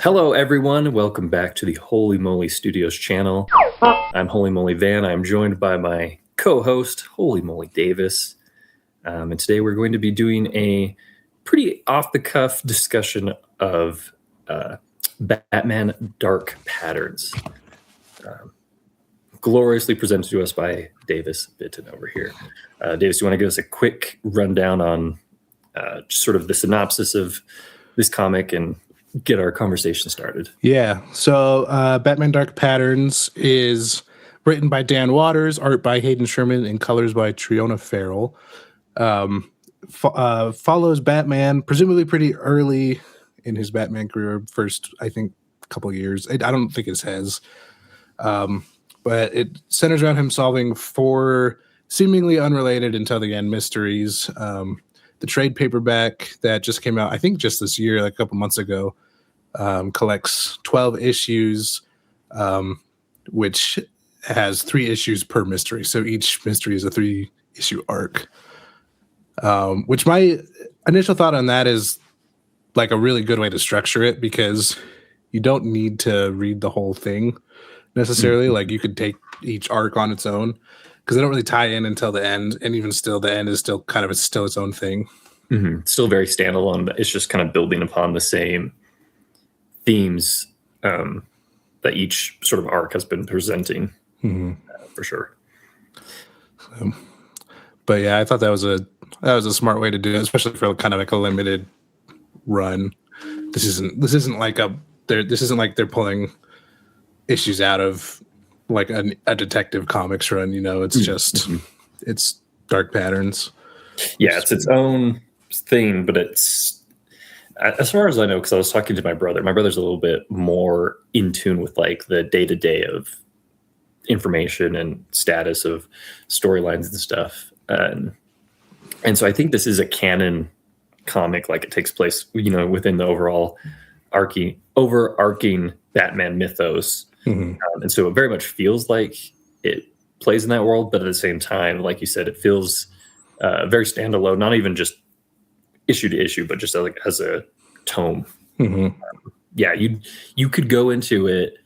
Hello, everyone. Welcome back to the Holy Moley Studios channel. I'm Holy Moley Van. I'm joined by my co-host, Holy Moley Davis. And today we're going to be doing a pretty off-the-cuff discussion of Batman Dark Patterns. Gloriously presented to us by Davis Bitton over here. Davis, do you want to give us a quick rundown on just sort of the synopsis of this comic and get our conversation started? Yeah. So Batman Dark Patterns is written by Dan Waters, art by Hayden Sherman, and colors by Triona Farrell. Follows Batman, presumably pretty early in his Batman career, first, I think, couple years. I don't think it says. But it centers around him solving four seemingly unrelated until the end mysteries. The trade paperback that just came out, I think just this year, like a couple months ago, collects 12 issues, which has 3 issues per mystery. So each mystery is a 3-issue arc. Which my initial thought on that is like a really good way to structure it, because you don't need to read the whole thing necessarily. Mm-hmm. Like you could take each arc on its own, because they don't really tie in until the end, and even still, the end is still kind of still its own thing. Mm-hmm. Still very standalone, but it's just kind of building upon the same themes that each sort of arc has been presenting, for sure. But yeah, I thought that was a smart way to do it, especially for kind of like a limited run. This isn't like they're pulling issues out of like a detective comics run. You know, it's just it's Dark Patterns. Yeah, it's its own thing, but it's, as far as I know, because I was talking to my brother. My brother's a little bit more in tune with like the day-to-day of information and status of storylines and stuff. And so I think this is a canon comic, like it takes place, you know, within the overall overarching Batman mythos. And so it very much feels like it plays in that world, but at the same time, like you said, it feels very standalone, not even just issue to issue, but just like as a tome. Yeah, you could go into it,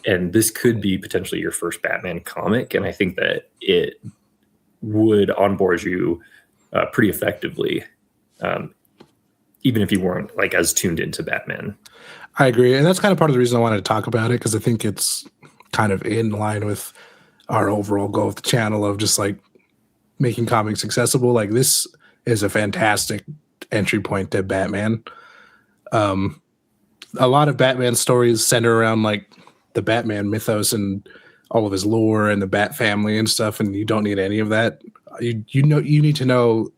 and this could be potentially your first Batman comic, and I think that it would onboard you pretty effectively, even if you weren't like as tuned into Batman. I agree, and that's kind of part of the reason I wanted to talk about it, because I think it's kind of in line with our overall goal of the channel of just like making comics accessible. Like this is a fantastic entry point to Batman. A lot of Batman stories center around like the Batman mythos and all of his lore and the Bat family and stuff, and you don't need any of that. You need to know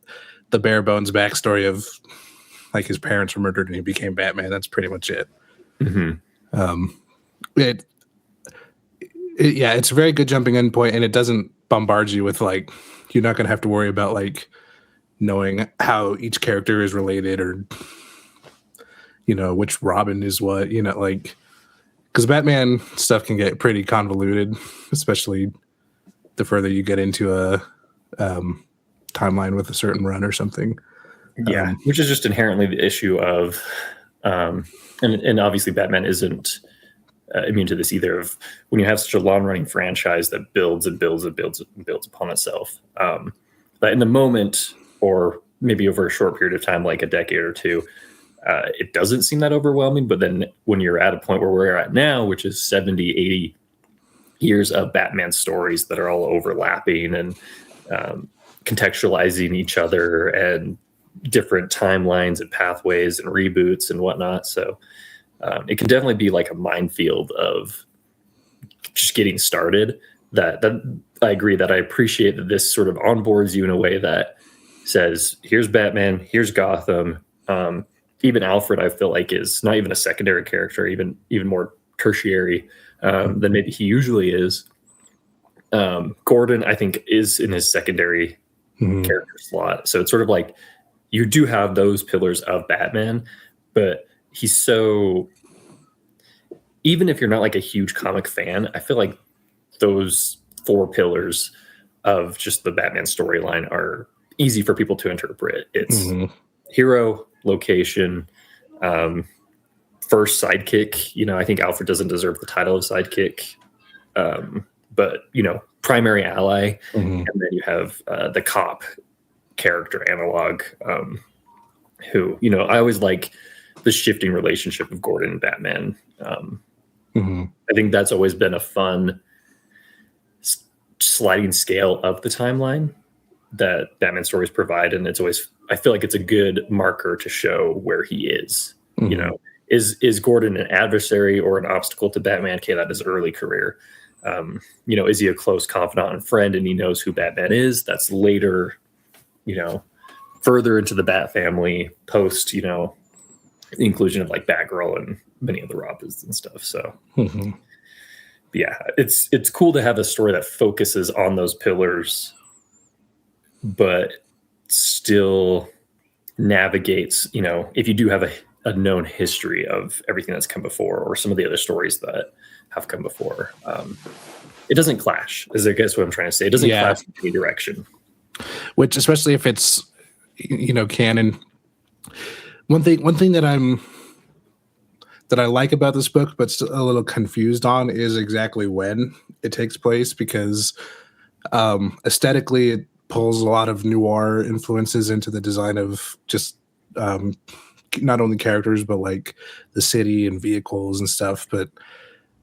the bare bones backstory of like his parents were murdered and he became Batman. That's pretty much it. It's a very good jumping in point, and it doesn't bombard you with like, you're not going to have to worry about like knowing how each character is related, or you know which Robin is what, you know, like, because Batman stuff can get pretty convoluted, especially the further you get into a timeline with a certain run or something. Yeah, which is just inherently the issue of and obviously Batman isn't immune to this either, of when you have such a long-running franchise that builds and builds and builds and builds upon itself. But in the moment, or maybe over a short period of time, like a decade or two, it doesn't seem that overwhelming. But then when you're at a point where we're at now, which is 70, 80 years of Batman stories that are all overlapping and contextualizing each other and different timelines and pathways and reboots and whatnot. So it can definitely be like a minefield of just getting started. That I agree, that I appreciate that this sort of onboards you in a way that says, here's Batman, here's Gotham. Even Alfred, I feel like, is not even a secondary character, even more tertiary than maybe he usually is. Gordon, I think, is in his secondary character slot. So it's sort of like you do have those pillars of Batman, but he's so, even if you're not like a huge comic fan, I feel like those 4 pillars of just the Batman storyline are easy for people to interpret. It's hero, location, first sidekick. You know, I think Alfred doesn't deserve the title of sidekick, but you know, primary ally. Mm-hmm. And then you have the cop character analog, who, you know, I always like the shifting relationship of Gordon and Batman. Mm-hmm. I think that's always been a fun sliding scale of the timeline that Batman stories provide, and it's always, I feel like it's a good marker to show where he is. Mm-hmm. You know, is Gordon an adversary or an obstacle to Batman? Okay, that is early career. You know, is he a close confidant and friend, and he knows who Batman is? That's later. You know, further into the Bat family, post, you know, the inclusion of like Batgirl and many of the Robins and stuff. So. Mm-hmm. Yeah, it's cool to have a story that focuses on those pillars, but still navigates, you know, if you do have a known history of everything that's come before, or some of the other stories that have come before, it doesn't clash, is I guess what I'm trying to say. It doesn't clash in any direction. Which, especially if it's, you know, canon. One thing that I like about this book, but still a little confused on, is exactly when it takes place, because aesthetically it pulls a lot of noir influences into the design of just not only characters, but like the city and vehicles and stuff. But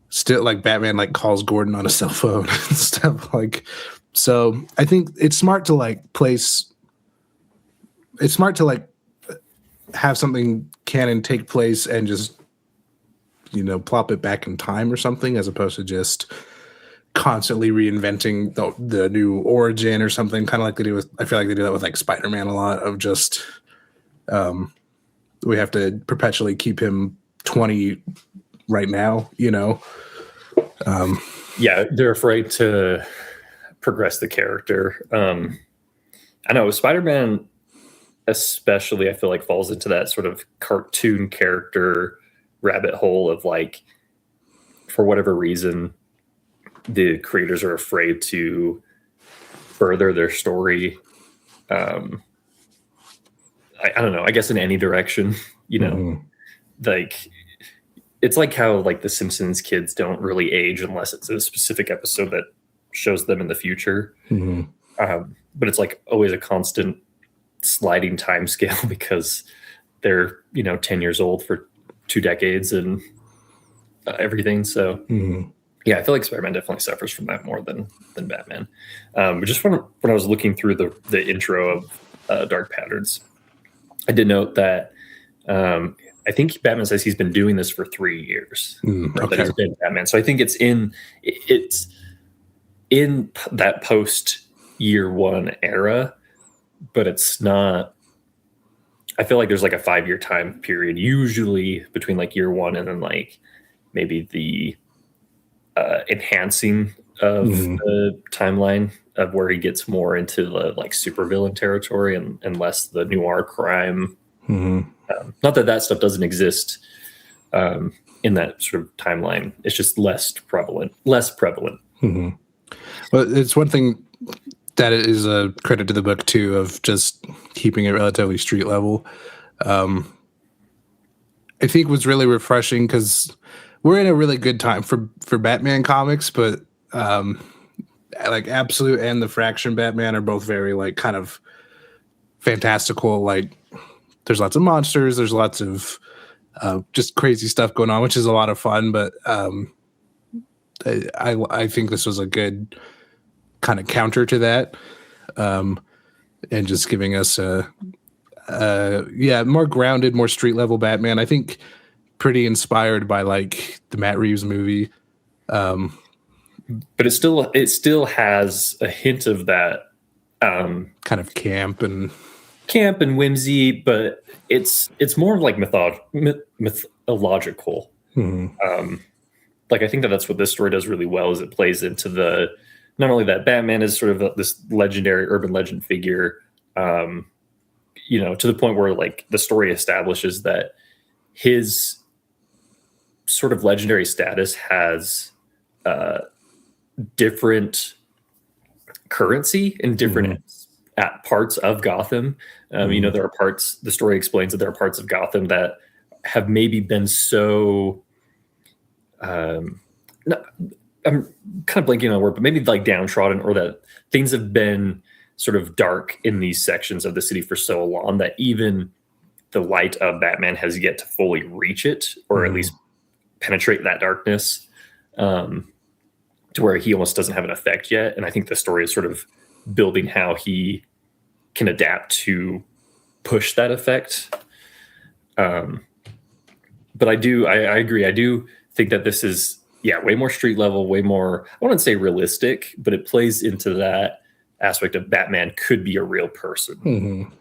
still, like, Batman like calls Gordon on a cell phone and stuff. Like, so I think it's smart to like place. It's smart to like have something canon take place and just, you know, plop it back in time or something, as opposed to just constantly reinventing the new origin or something, kind of like they do with, I feel like they do that with like Spider-Man a lot, of just we have to perpetually keep him 20 right now, you know. Yeah, they're afraid to progress the character. I know Spider-Man especially, I feel like, falls into that sort of cartoon character rabbit hole of like, for whatever reason, the creators are afraid to further their story. I don't know, I guess in any direction, you know. Mm-hmm. Like, it's like how like the Simpsons kids don't really age unless it's a specific episode that shows them in the future. Mm-hmm. But it's like always a constant sliding time scale because they're, you know, 10 years old for 2 decades and everything. So yeah, I feel like Spider-Man definitely suffers from that more than Batman. But just when I was looking through the intro of Dark Patterns, I did note that I think Batman says he's been doing this for 3 years. Okay. That he's been Batman. So I think it's in that post year one era, but it's not. I feel like there's like a 5-year time period usually between like year one and then like maybe the enhancing of the timeline of where he gets more into the like supervillain territory and less the noir crime. Not that stuff doesn't exist in that sort of timeline. It's just less prevalent. Well, it's one thing that is a credit to the book too, of just keeping it relatively street level. I think was really refreshing because we're in a really good time for Batman comics, but like Absolute and the Fraction Batman are both very like kind of fantastical. Like, there's lots of monsters, there's lots of just crazy stuff going on, which is a lot of fun. But I think this was a good kind of counter to that, and just giving us a more grounded, more street level Batman. I think pretty inspired by like the Matt Reeves movie, but it still has a hint of that kind of camp and whimsy, but it's more of like mythological. Like, I think that's what this story does really well, is it plays into the, not only that Batman is sort of this legendary urban legend figure, you know, to the point where like the story establishes that his sort of legendary status has different currency in different at parts of Gotham. You know, there are parts, the story explains that there are parts of Gotham that have maybe been so I'm kind of blanking on a word, but maybe like downtrodden, or that things have been sort of dark in these sections of the city for so long that even the light of Batman has yet to fully reach it, or at least penetrate that darkness, to where he almost doesn't have an effect yet. And I think the story is sort of building how he can adapt to push that effect. But I agree. I do think that this is, way more street level, way more, I wouldn't say realistic, but it plays into that aspect of Batman could be a real person.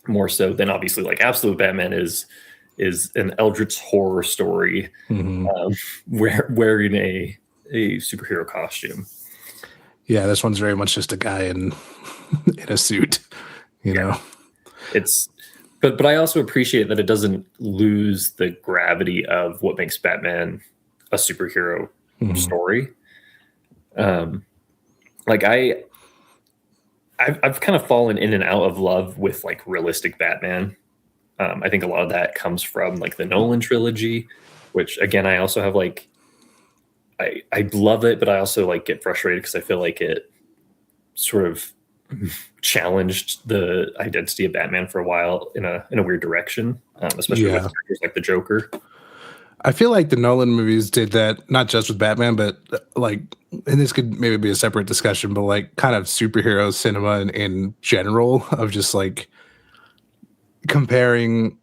More so than obviously like absolute Batman is an eldritch horror story, wearing a superhero costume. Yeah, this one's very much just a guy in a suit, you know. It's but I also appreciate that it doesn't lose the gravity of what makes Batman a superhero story. Like I've kind of fallen in and out of love with like realistic Batman. I think a lot of that comes from like the Nolan trilogy, which again, I also have like, I love it, but I also like get frustrated because I feel like it sort of challenged the identity of Batman for a while in a weird direction, especially with characters like the Joker. I feel like the Nolan movies did that, not just with Batman, but like, and this could maybe be a separate discussion, but like kind of superhero cinema in general, of just like comparing,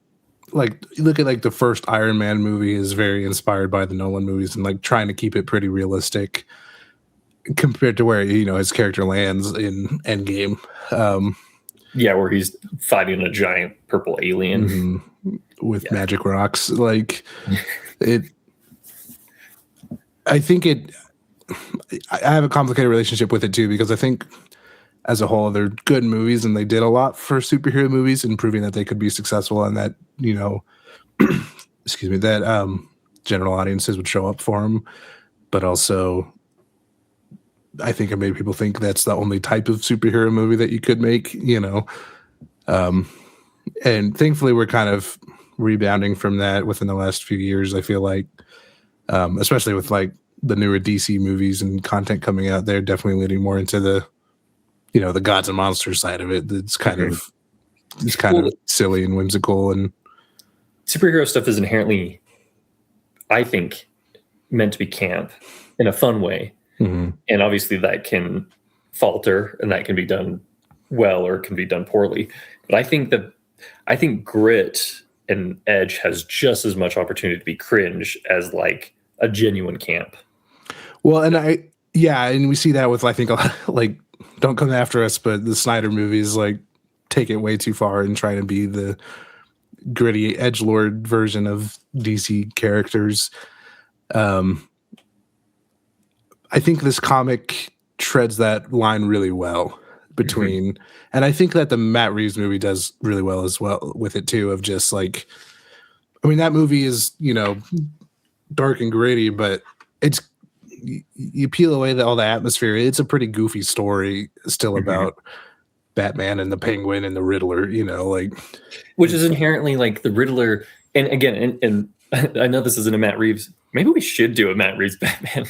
like you look at like the first Iron Man movie is very inspired by the Nolan movies and like trying to keep it pretty realistic compared to where, you know, his character lands in Endgame. Where he's fighting a giant purple alien with magic rocks. Like it, I think I have a complicated relationship with it too, because I think as a whole, they're good movies and they did a lot for superhero movies and proving that they could be successful and that, you know, excuse me, that general audiences would show up for them. But also, I think it made people think that's the only type of superhero movie that you could make, you know. And thankfully, we're kind of rebounding from that within the last few years. I feel like, especially with like the newer DC movies and content coming out, they're definitely leading more into the, you know, the gods and monsters side of it. It's kind of silly and whimsical, and superhero stuff is inherently, I think, meant to be camp in a fun way. And obviously that can falter and that can be done well or can be done poorly. But I think grit and edge has just as much opportunity to be cringe as like a genuine camp. Well, and and we see that with, I think, like, don't come after us, but the Snyder movies like take it way too far and try to be the gritty edgelord version of DC characters. I think this comic treads that line really well between, and I think that the Matt Reeves movie does really well as well with it too, of just like, I mean, that movie is, you know, dark and gritty, but it's, you peel away all the atmosphere. It's a pretty goofy story still about Batman and the Penguin and the Riddler, you know, like, which is inherently like the Riddler. And again, and I know this isn't a Matt Reeves. Maybe we should do a Matt Reeves Batman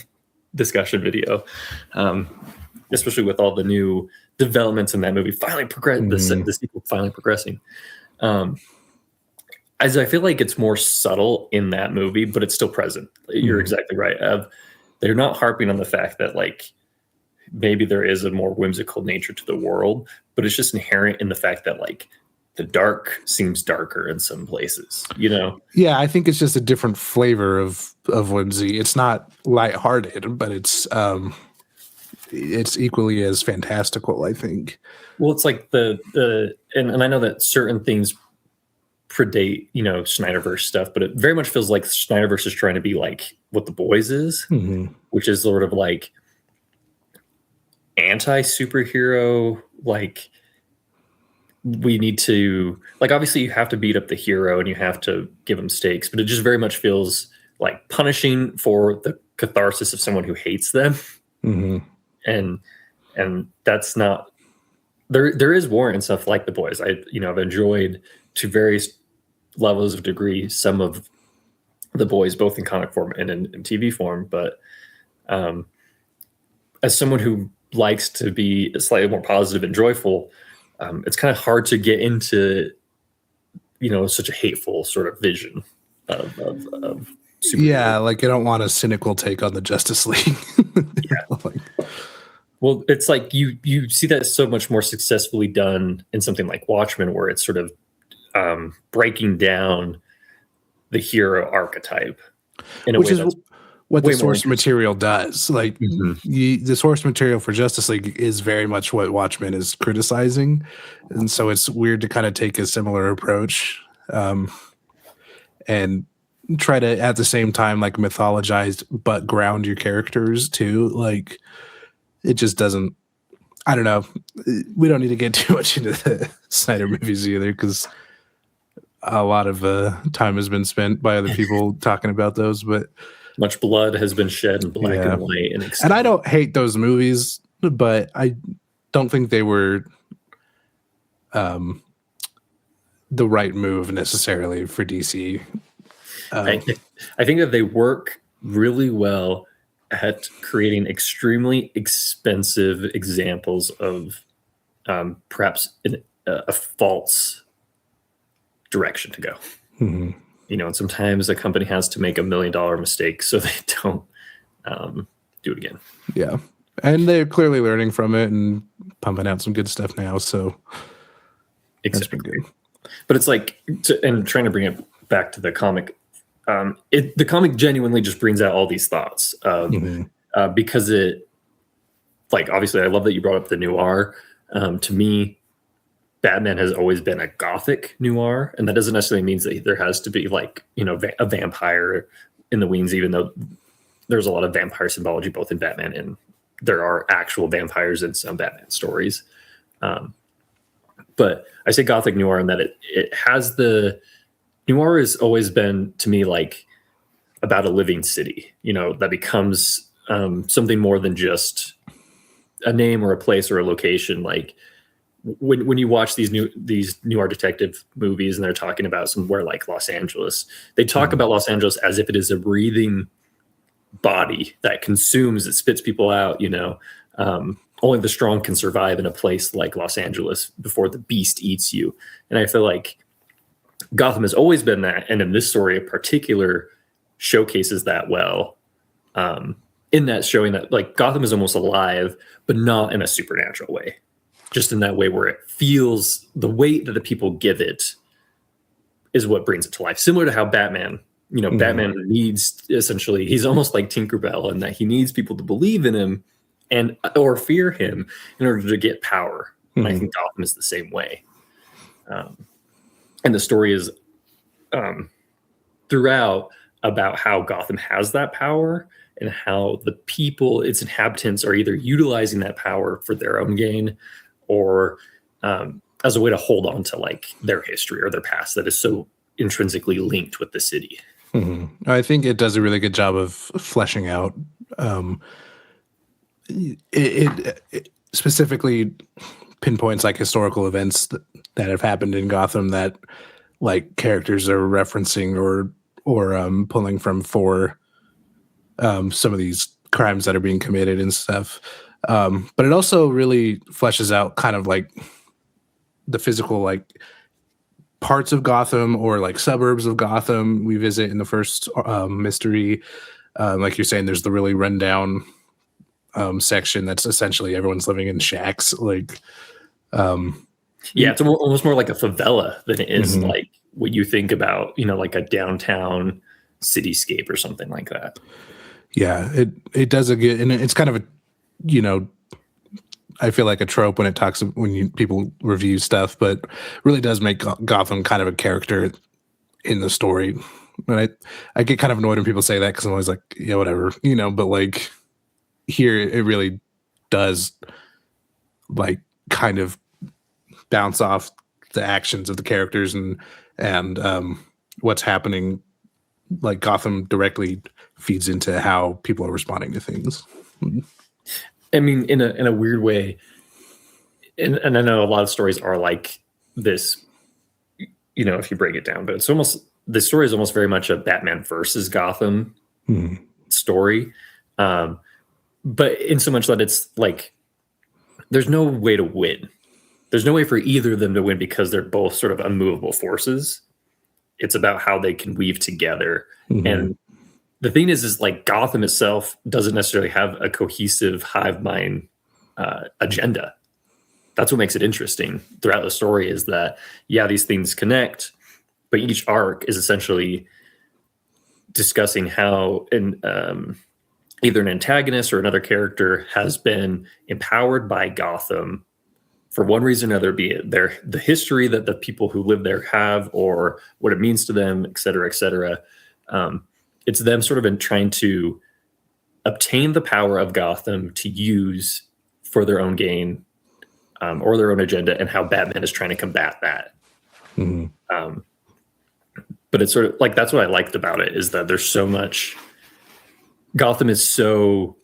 discussion video, especially with all the new developments in that movie finally the sequel finally progressing. As I feel like it's more subtle in that movie, but it's still present. You're exactly right. They're not harping on the fact that like maybe there is a more whimsical nature to the world, but it's just inherent in the fact that like the dark seems darker in some places, you know? Yeah, I think it's just a different flavor of whimsy. It's not lighthearted, but it's equally as fantastical, I think. Well, it's like and I know that certain things predate, you know, Snyderverse stuff, but it very much feels like Snyderverse is trying to be like what The Boys is, which is sort of like anti-superhero, like we need to, like, obviously you have to beat up the hero and you have to give him stakes, but it just very much feels like punishing for the catharsis of someone who hates them. And that's not, there is warrant and stuff like The Boys. I've enjoyed to various levels of degree some of the boys, both in comic form and in TV form. But as someone who likes to be slightly more positive and joyful, it's kind of hard to get into, such a hateful sort of vision of superheroes. Yeah, like I don't want a cynical take on the Justice League. Yeah. Well, it's like you see that so much more successfully done in something like Watchmen, where it's sort of breaking down the hero archetype in a Which way is that's what way the more source material does. Like the source material for Justice League is very much what Watchmen is criticizing, and so it's weird to kind of take a similar approach and try to at the same time like mythologize but ground your characters too. Like it just doesn't. I don't know. We don't need to get too much into the Snyder movies either, because a lot of time has been spent by other people talking about those. But much blood has been shed in black and white. And I don't hate those movies, but I don't think they were the right move necessarily for DC. I think that they work really well at creating extremely expensive examples of perhaps a false direction to go. Mm-hmm. And sometimes a company has to make $1 million mistake so they don't do it again. Yeah. And they're clearly learning from it and pumping out some good stuff now. So that's been good. But it's like, and trying to bring it back to the comic, the comic genuinely just brings out all these thoughts because it, like, obviously I love that you brought up the noir. To me, Batman has always been a gothic noir, and that doesn't necessarily mean that there has to be like, a vampire in the wings, even though there's a lot of vampire symbology both in Batman and there are actual vampires in some Batman stories. But I say gothic noir in that it has the noir has always been to me like about a living city, that becomes something more than just a name or a place or a location. Like when you watch these noir detective movies and they're talking about somewhere like Los Angeles, they talk about Los Angeles as if it is a breathing body that consumes, it spits people out, only the strong can survive in a place like Los Angeles before the beast eats you. And I feel like Gotham has always been that, and in this story in particular showcases that well, in that showing that like Gotham is almost alive, but not in a supernatural way, just in that way where it feels the weight that the people give it is what brings it to life. Similar to how Batman, Batman needs, essentially, he's almost like Tinkerbell in that he needs people to believe in him or fear him in order to get power. And I think Gotham is the same way. And the story is throughout about how Gotham has that power and how the people, its inhabitants, are either utilizing that power for their own gain or as a way to hold on to like their history or their past that is so intrinsically linked with the city. I think it does a really good job of fleshing out it specifically pinpoints like historical events that have happened in Gotham that like characters are referencing or pulling from for some of these crimes that are being committed and stuff. But it also really fleshes out kind of like the physical like parts of Gotham or like suburbs of Gotham we visit in the first mystery. Like you're saying, there's the really rundown section that's essentially everyone's living in shacks. Like, it's almost more like a favela than it is like what you think about, like a downtown cityscape or something like that. Yeah, it does a good, and it's kind of a, I feel like a trope when it talks when people review stuff, but really does make Gotham kind of a character in the story. And I get kind of annoyed when people say that because I'm always like, yeah, whatever, but like here it really does like kind of bounce off the actions of the characters and what's happening. Like Gotham directly feeds into how people are responding to things. I mean, in a weird way, and I know a lot of stories are like this. if you break it down, but the story is almost very much a Batman versus Gotham story. But in so much that it's like, there's no way to win. There's no way for either of them to win because they're both sort of unmovable forces. It's about how they can weave together. And the thing is like Gotham itself doesn't necessarily have a cohesive hive mind agenda. That's what makes it interesting throughout the story is that, yeah, these things connect, but each arc is essentially discussing how either an antagonist or another character has been empowered by Gotham for one reason or another, be it the history that the people who live there have or what it means to them, et cetera, et cetera. It's them sort of in trying to obtain the power of Gotham to use for their own gain or their own agenda, and how Batman is trying to combat that. But it's sort of like, that's what I liked about it, is that there's so much, Gotham is so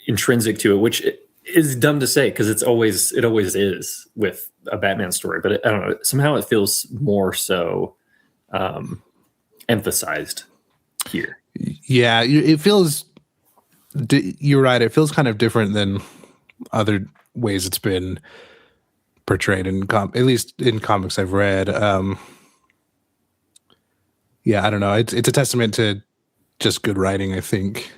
intrinsic to it, which is dumb to say because it always is with a Batman story, but I don't know, somehow it feels more so emphasized here. Yeah, it feels, you're right, it feels kind of different than other ways it's been portrayed at least in comics I've read. Yeah, I don't know, it's a testament to just good writing, I think.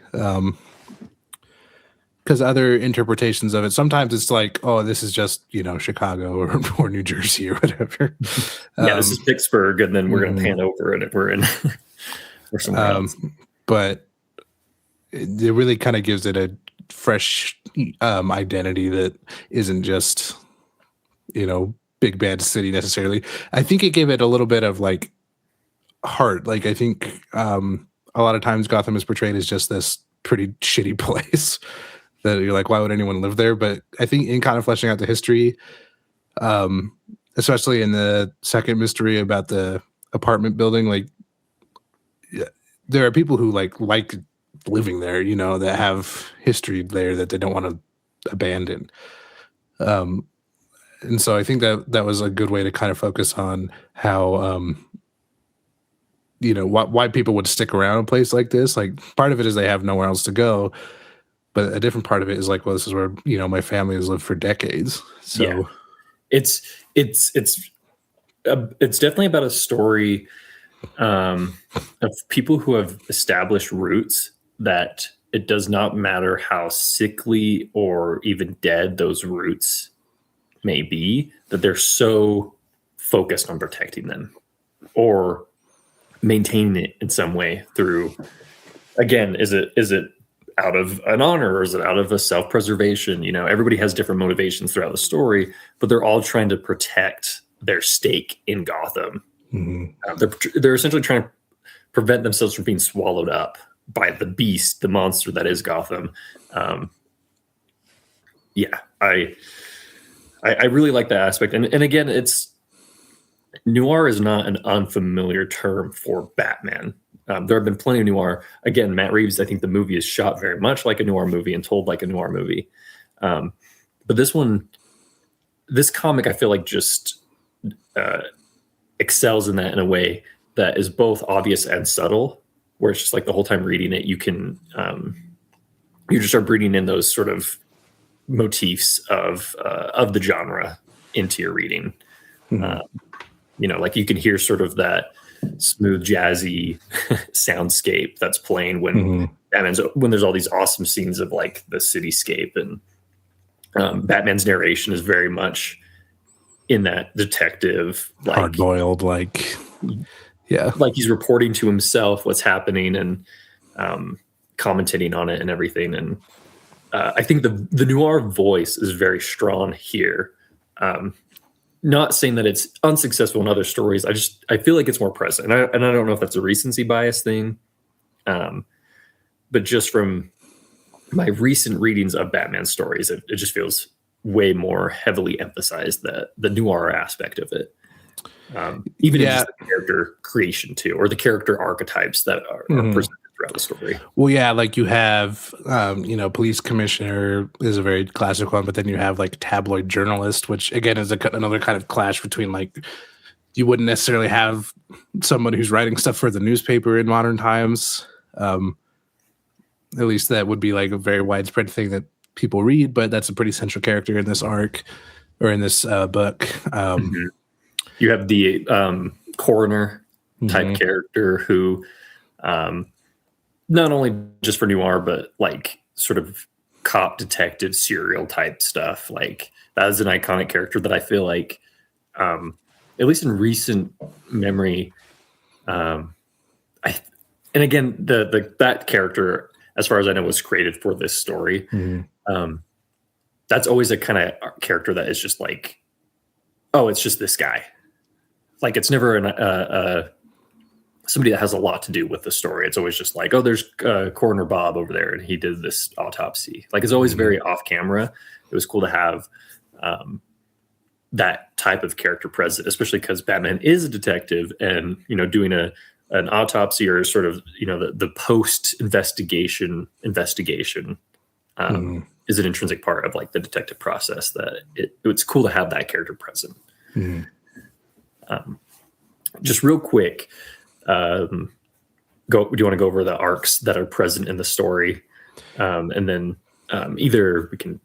Because other interpretations of it, sometimes it's like, oh, this is just, Chicago or New Jersey or whatever. This is Pittsburgh, and then we're going to pan over and we're in or somewhere else. But it really kind of gives it a fresh identity that isn't just, big bad city necessarily. I think it gave it a little bit of like heart. Like I think a lot of times Gotham is portrayed as just this pretty shitty place that you're like, why would anyone live there? But I think in kind of fleshing out the history, especially in the second mystery about the apartment building, like there are people who like living there, that have history there that they don't want to abandon. And so I think that was a good way to kind of focus on how, why people would stick around a place like this. Like part of it is they have nowhere else to go, but a different part of it is like, well, this is where, my family has lived for decades. So yeah. It's definitely about a story of people who have established roots, that it does not matter how sickly or even dead those roots may be, that they're so focused on protecting them or maintaining it in some way through, again, is it out of an honor or is it out of a self-preservation? Everybody has different motivations throughout the story, but they're all trying to protect their stake in Gotham. They're essentially trying to prevent themselves from being swallowed up by the beast, the monster that is Gotham. I really like that aspect. And again, noir is not an unfamiliar term for Batman. There have been plenty of noir. Again, Matt Reeves, I think the movie is shot very much like a noir movie and told like a noir movie. But this comic, I feel like just excels in that in a way that is both obvious and subtle, where it's just like the whole time reading it, you can, you just start breathing in those sort of motifs of the genre into your reading. Like you can hear sort of that smooth jazzy soundscape that's playing when when there's all these awesome scenes of like the cityscape, and Batman's narration is very much in that detective, like hard-boiled, like he's reporting to himself what's happening and commentating on it and everything. And I think the noir voice is very strong here. Not saying that it's unsuccessful in other stories. I feel like it's more present. And I don't know if that's a recency bias thing. But just from my recent readings of Batman stories, it just feels way more heavily emphasized, the noir aspect of it. Even in just the character creation too, or the character archetypes that are presented throughout the story. Well, yeah, like you have, police commissioner is a very classic one, but then you have like tabloid journalist, which again is another kind of clash between like you wouldn't necessarily have someone who's writing stuff for the newspaper in modern times. At least that would be like a very widespread thing that people read, but that's a pretty central character in this arc or in this book. You have the coroner type character who not only just for noir, but like sort of cop detective serial type stuff. Like that is an iconic character that I feel like, at least in recent memory, and again, that character, as far as I know, was created for this story. That's always a kind of character that is just like, oh, it's just this guy. Like it's never somebody that has a lot to do with the story. It's always just like, oh, there's Coroner Bob over there, and he did this autopsy. Like it's always very off camera. It was cool to have that type of character present, especially because Batman is a detective, and doing an autopsy or sort of the post investigation is an intrinsic part of like the detective process. That it's cool to have that character present. Just real quick, do you want to go over the arcs that are present in the story, and then either we can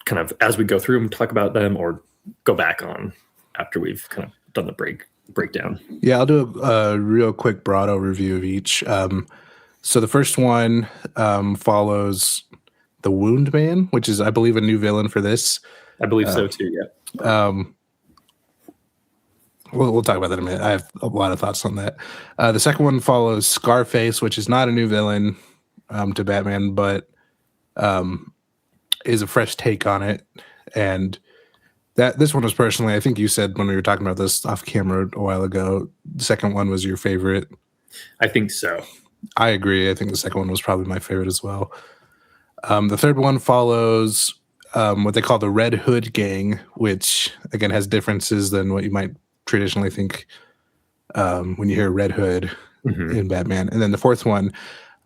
kind of, as we go through them, talk about them, or go back on after we've kind of done the breakdown. Yeah, I'll do a real quick broad overview of each. So the first one follows the Wound Man, which is, I believe, a new villain for this. I believe so too. Yeah. We'll talk about that in a minute. I have a lot of thoughts on that. The second one follows Scarface, which is not a new villain to Batman, but is a fresh take on it. And this one was personally, I think you said when we were talking about this off camera a while ago, the second one was your favorite. I think so. I agree. I think the second one was probably my favorite as well. The third one follows what they call the Red Hood Gang, which again has differences than what you might traditionally think when you hear Red Hood in Batman. And then the fourth one,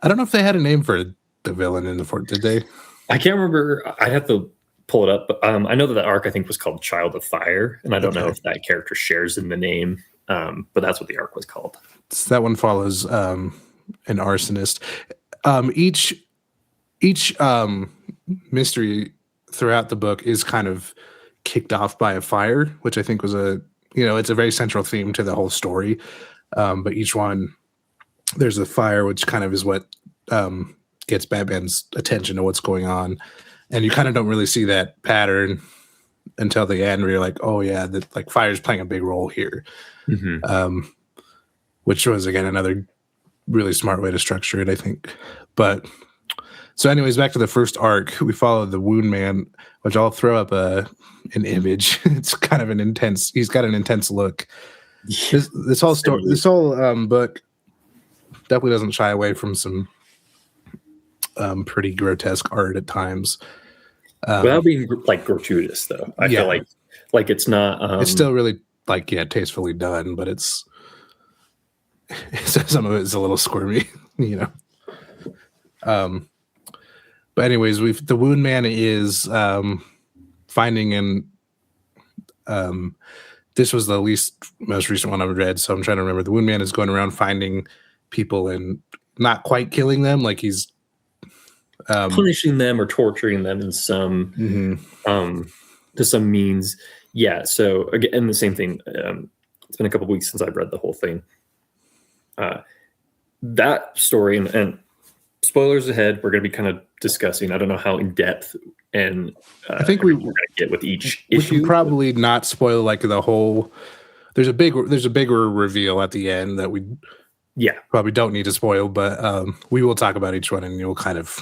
I don't know if they had a name for the villain in the fourth, did they? I can't remember. I'd have to pull it up. But I know that arc, I think, was called Child of Fire, and I don't know if that character shares in the name, but that's what the arc was called. So that one follows an arsonist. Each mystery throughout the book is kind of kicked off by a fire, which I think was it's a very central theme to the whole story. But each one, there's a fire, which kind of is what gets Batman's attention to what's going on. And you kind of don't really see that pattern until the end, where you're like, oh yeah, that like fire's playing a big role here. Which was, again, another really smart way to structure it, I think. But so anyways, back to the first arc, we follow the Wound Man, which I'll throw up an image. It's kind of he's got an intense look. This whole story, this whole book definitely doesn't shy away from some pretty grotesque art at times. Without being like gratuitous, though. I feel like it's not. It's still really tastefully done, but it's some of it is a little squirmy, But anyways, the Wound Man is finding this was the most recent one I've read, so I'm trying to remember. The Wound Man is going around finding people and not quite killing them, like he's punishing them or torturing them in some to some means. Yeah. So again, the same thing. It's been a couple of weeks since I've read the whole thing. That story and spoilers ahead, we're going to be kind of discussing. I don't know how in depth and I think we're going to get with each we issue. Can probably not spoil like the whole. There's a bigger reveal at the end that we probably don't need to spoil, but we will talk about each one, and you'll kind of,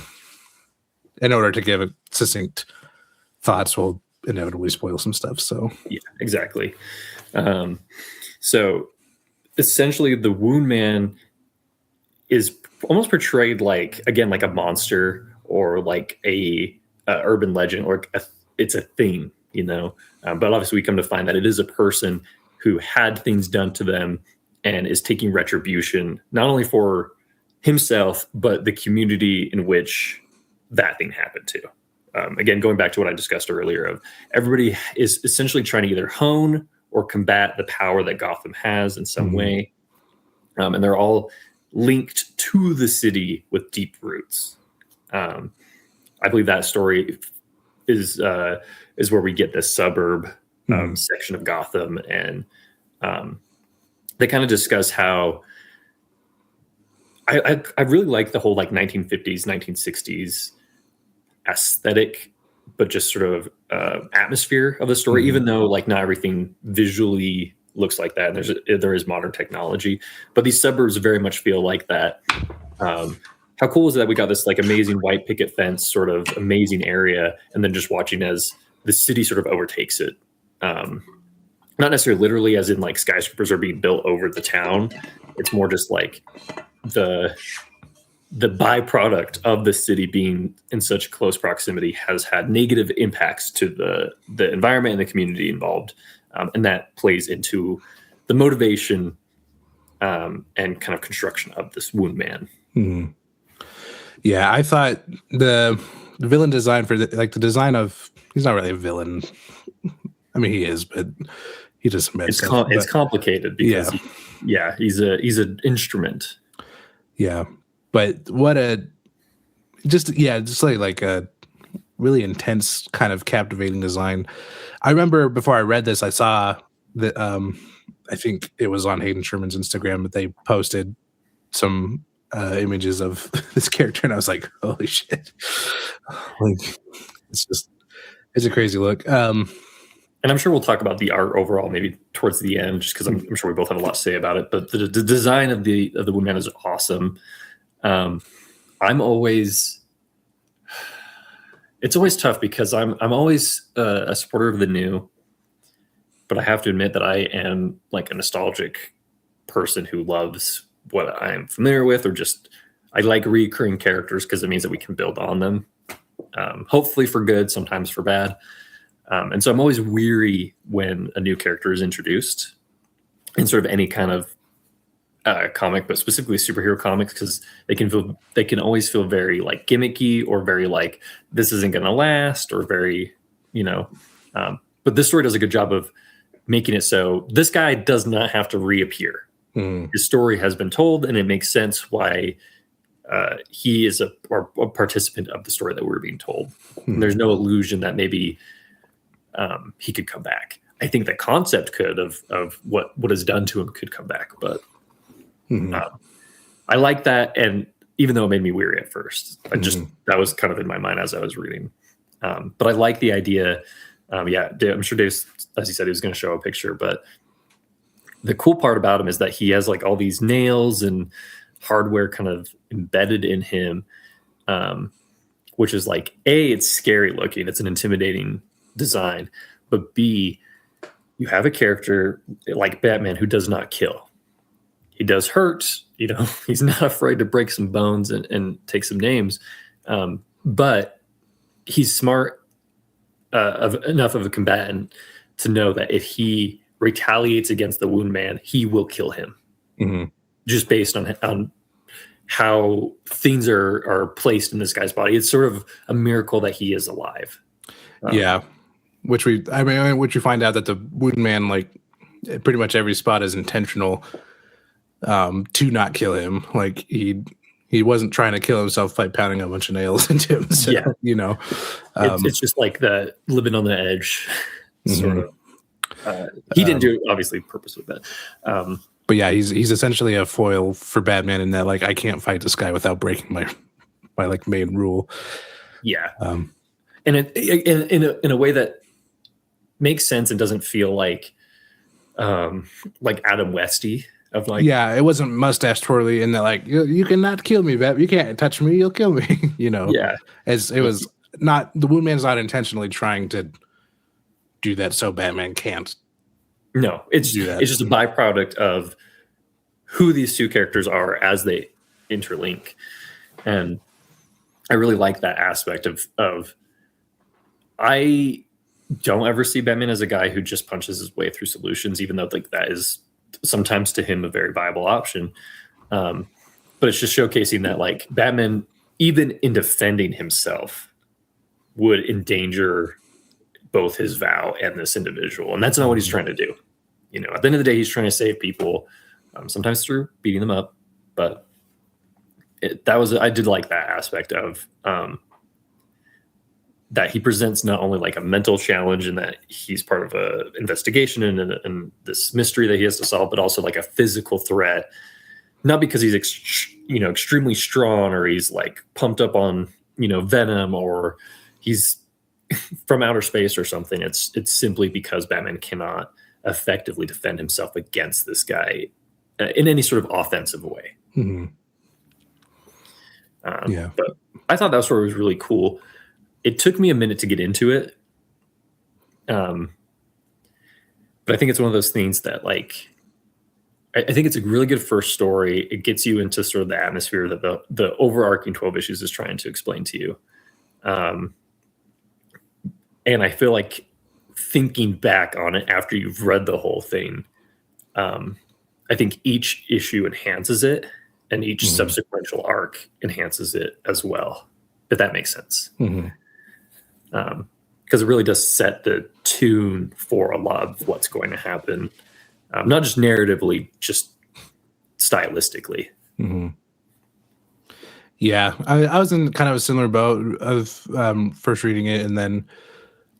in order to give it succinct thoughts, we'll inevitably spoil some stuff. So yeah, exactly. So essentially, the Wound Man is almost portrayed like a monster or like a urban legend, or it's a thing, but obviously we come to find that it is a person who had things done to them and is taking retribution, not only for himself, but the community in which that thing happened to. Again, going back to what I discussed earlier, of everybody is essentially trying to either hone or combat the power that Gotham has in some way. And they're all linked to the city with deep roots. I believe that story is where we get this suburb section of Gotham, and they kind of discuss how I really like the whole like 1950s, 1960s aesthetic, but just sort of atmosphere of the story, even though like not everything visually looks like that. And there is modern technology, but these suburbs very much feel like that. How cool is it that we got this like amazing white picket fence sort of amazing area, and then just watching as the city sort of overtakes it. Not necessarily literally as in like skyscrapers are being built over the town. It's more just like the byproduct of the city being in such close proximity has had negative impacts to the environment and the community involved. And that plays into the motivation and kind of construction of this wound man. Yeah, I thought the villain design for the design of, he's not really a villain. I mean, he is, but he does some bad stuff. It's complicated because he's an instrument. Yeah, but what just like a really intense kind of captivating design. I remember before I read this, I saw that I think it was on Hayden Sherman's Instagram that they posted some images of this character, and I was like, holy shit. Like, it's a crazy look. And I'm sure we'll talk about the art overall maybe towards the end, just because I'm sure we both have a lot to say about it. But the design of the Woundman is awesome. It's always tough because I'm always a supporter of the new, but I have to admit that I am like a nostalgic person who loves what I'm familiar with, or just I like recurring characters because it means that we can build on them, hopefully for good, sometimes for bad. And so I'm always weary when a new character is introduced in sort of any kind of comic, but specifically superhero comics, because they can always feel very like gimmicky, or very like this isn't going to last, or very, but this story does a good job of making it so this guy does not have to reappear. His story has been told, and it makes sense why he is a participant of the story that we're being told. There's no illusion that maybe he could come back. I think the concept could of what is done to him could come back, but I like that. And even though it made me weary at first, that was kind of in my mind as I was reading. But I like the idea. I'm sure Dave, as he said, he was going to show a picture, but the cool part about him is that he has like all these nails and hardware kind of embedded in him, which is like, A, it's scary looking. It's an intimidating design, but B, you have a character like Batman who does not kill. He does hurt, he's not afraid to break some bones and take some names, but he's smart enough of a combatant to know that if he retaliates against the wound man, he will kill him, just based on how things are placed in this guy's body. It's sort of a miracle that he is alive. Which we find out that the wound man, like pretty much every spot is intentional to not kill him. Like he wasn't trying to kill himself by pounding a bunch of nails into him. So, it's just like the living on the edge sort of. He didn't do it obviously purpose with that. But yeah, he's essentially a foil for Batman in that, like, I can't fight this guy without breaking my like main rule. Yeah. And in a way that makes sense and doesn't feel like Adam Westy of like. Yeah, it wasn't mustache twirly in that, like, you cannot kill me, Bat. You can't touch me, you'll kill me. Yeah. As it was not, the wound man's not intentionally trying to do that so Batman can't. No, it's just a byproduct of who these two characters are as they interlink. And I really like that aspect of I don't ever see Batman as a guy who just punches his way through solutions, even though like that is sometimes to him a very viable option. But it's just showcasing that like Batman, even in defending himself, would endanger both his vow and this individual. And that's not what he's trying to do. You know, at the end of the day, he's trying to save people, sometimes through beating them up. But I did like that aspect of that he presents not only like a mental challenge in that he's part of a investigation and this mystery that he has to solve, but also like a physical threat. Not because he's extremely strong or he's like pumped up on venom or he's from outer space or something. It's simply because Batman cannot effectively defend himself against this guy in any sort of offensive way. Mm-hmm. But I thought that story was really cool. It took me a minute to get into it. But I think it's one of those things that like, I think it's a really good first story. It gets you into sort of the atmosphere that the overarching 12 issues is trying to explain to you. And I feel like thinking back on it after you've read the whole thing, I think each issue enhances it and each subsequent arc enhances it as well, if that makes sense. Because it really does set the tune for a lot of what's going to happen. Not just narratively, just stylistically. Yeah, I was in kind of a similar boat of first reading it, and then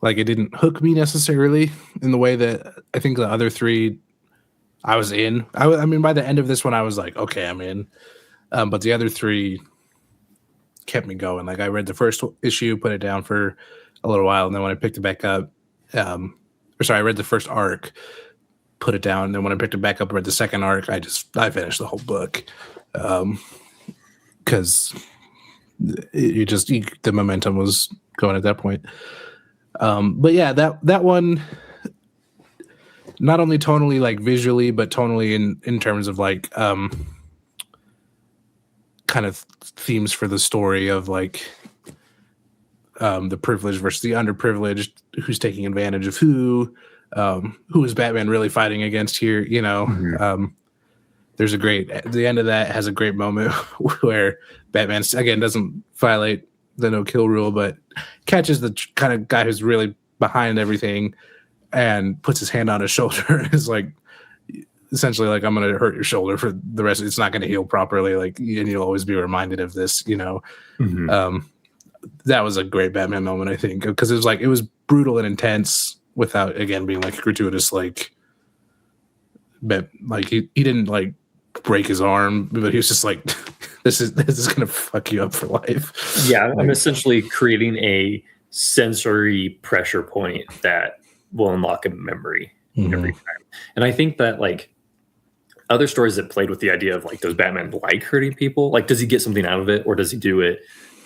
like it didn't hook me necessarily in the way that I think the other three I was in. I mean, by the end of this one, I was like, okay, I'm in. But the other three kept me going. Like I read the first issue, put it down for a little while, and then when I picked it back up, I read the first arc, put it down. And then when I picked it back up, read the second arc, I finished the whole book. Because the momentum was going at that point. But yeah, that one, not only tonally, like visually, but tonally in terms of like kind of themes for the story of like the privileged versus the underprivileged, who's taking advantage of who is Batman really fighting against here, there's the end of that has a great moment where Batman again doesn't violate the no kill rule, but catches the kind of guy who's really behind everything and puts his hand on his shoulder and is like essentially like, I'm going to hurt your shoulder for the rest of it. It's not going to heal properly. Like, and you'll always be reminded of this, that was a great Batman moment, I think, because it was brutal and intense without again being like gratuitous, like he didn't like break his arm, but he was just like, this is gonna fuck you up for life. Yeah, I'm essentially creating a sensory pressure point that will unlock a memory every time. And I think that like other stories that played with the idea of like, does Batman like hurting people? Like, does he get something out of it, or does he do it?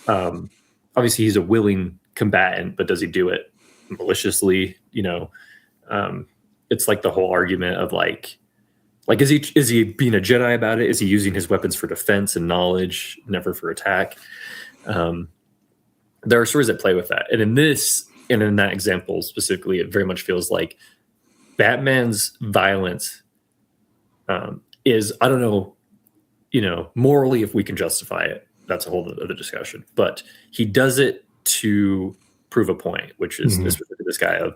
Obviously, he's a willing combatant, but does he do it maliciously? It's like the whole argument of like is he being a Jedi about it? Is he using his weapons for defense and knowledge, never for attack? There are stories that play with that, and in that example specifically, it very much feels like Batman's violence is, I don't know, morally if we can justify it. That's a whole other discussion. But he does it to prove a point, which is specifically this guy of,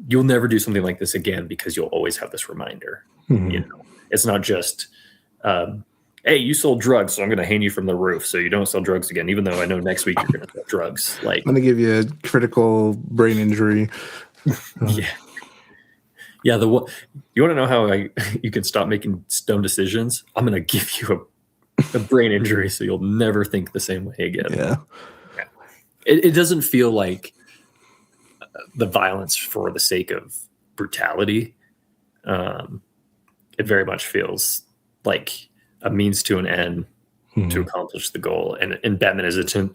you'll never do something like this again because you'll always have this reminder. It's not just, hey, you sold drugs, so I'm going to hang you from the roof so you don't sell drugs again, even though I know next week you're going to sell drugs. Like, I'm going to give you a critical brain injury. Yeah. You want to know how you can stop making dumb decisions? I'm going to give you a brain injury so you'll never think the same way again. Yeah. It doesn't feel like the violence for the sake of brutality. It very much feels like a means to an end to accomplish the goal. And Batman is attempting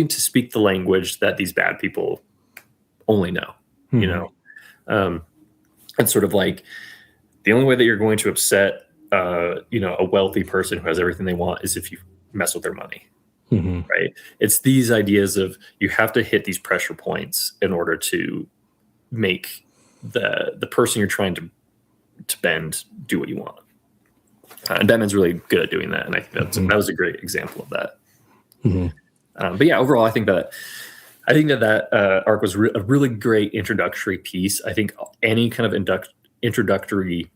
to speak the language that these bad people only know. It's sort of like the only way that you're going to upset a wealthy person who has everything they want is if you mess with their money. Right? It's these ideas of you have to hit these pressure points in order to make the person you're trying to bend do what you want. And Batman's really good at doing that, and I think that was a great example of that. But yeah, overall, I think that I think that arc was a really great introductory piece. I think any kind of introductory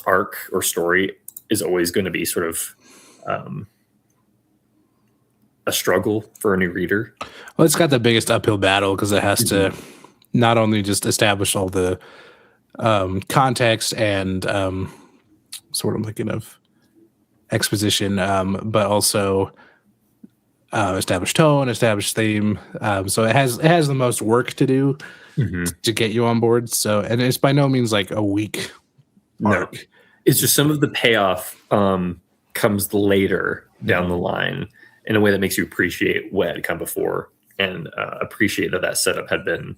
arc or story is always going to be sort of a struggle for a new reader. Well, it's got the biggest uphill battle because it has to not only just establish all the context and sort of looking of exposition, but also establish tone, establish theme. So it has the most work to do to get you on board. So, and it's by no means like a weak arc. No. It's just some of the payoff comes later down the line in a way that makes you appreciate what had come before and appreciate that setup had been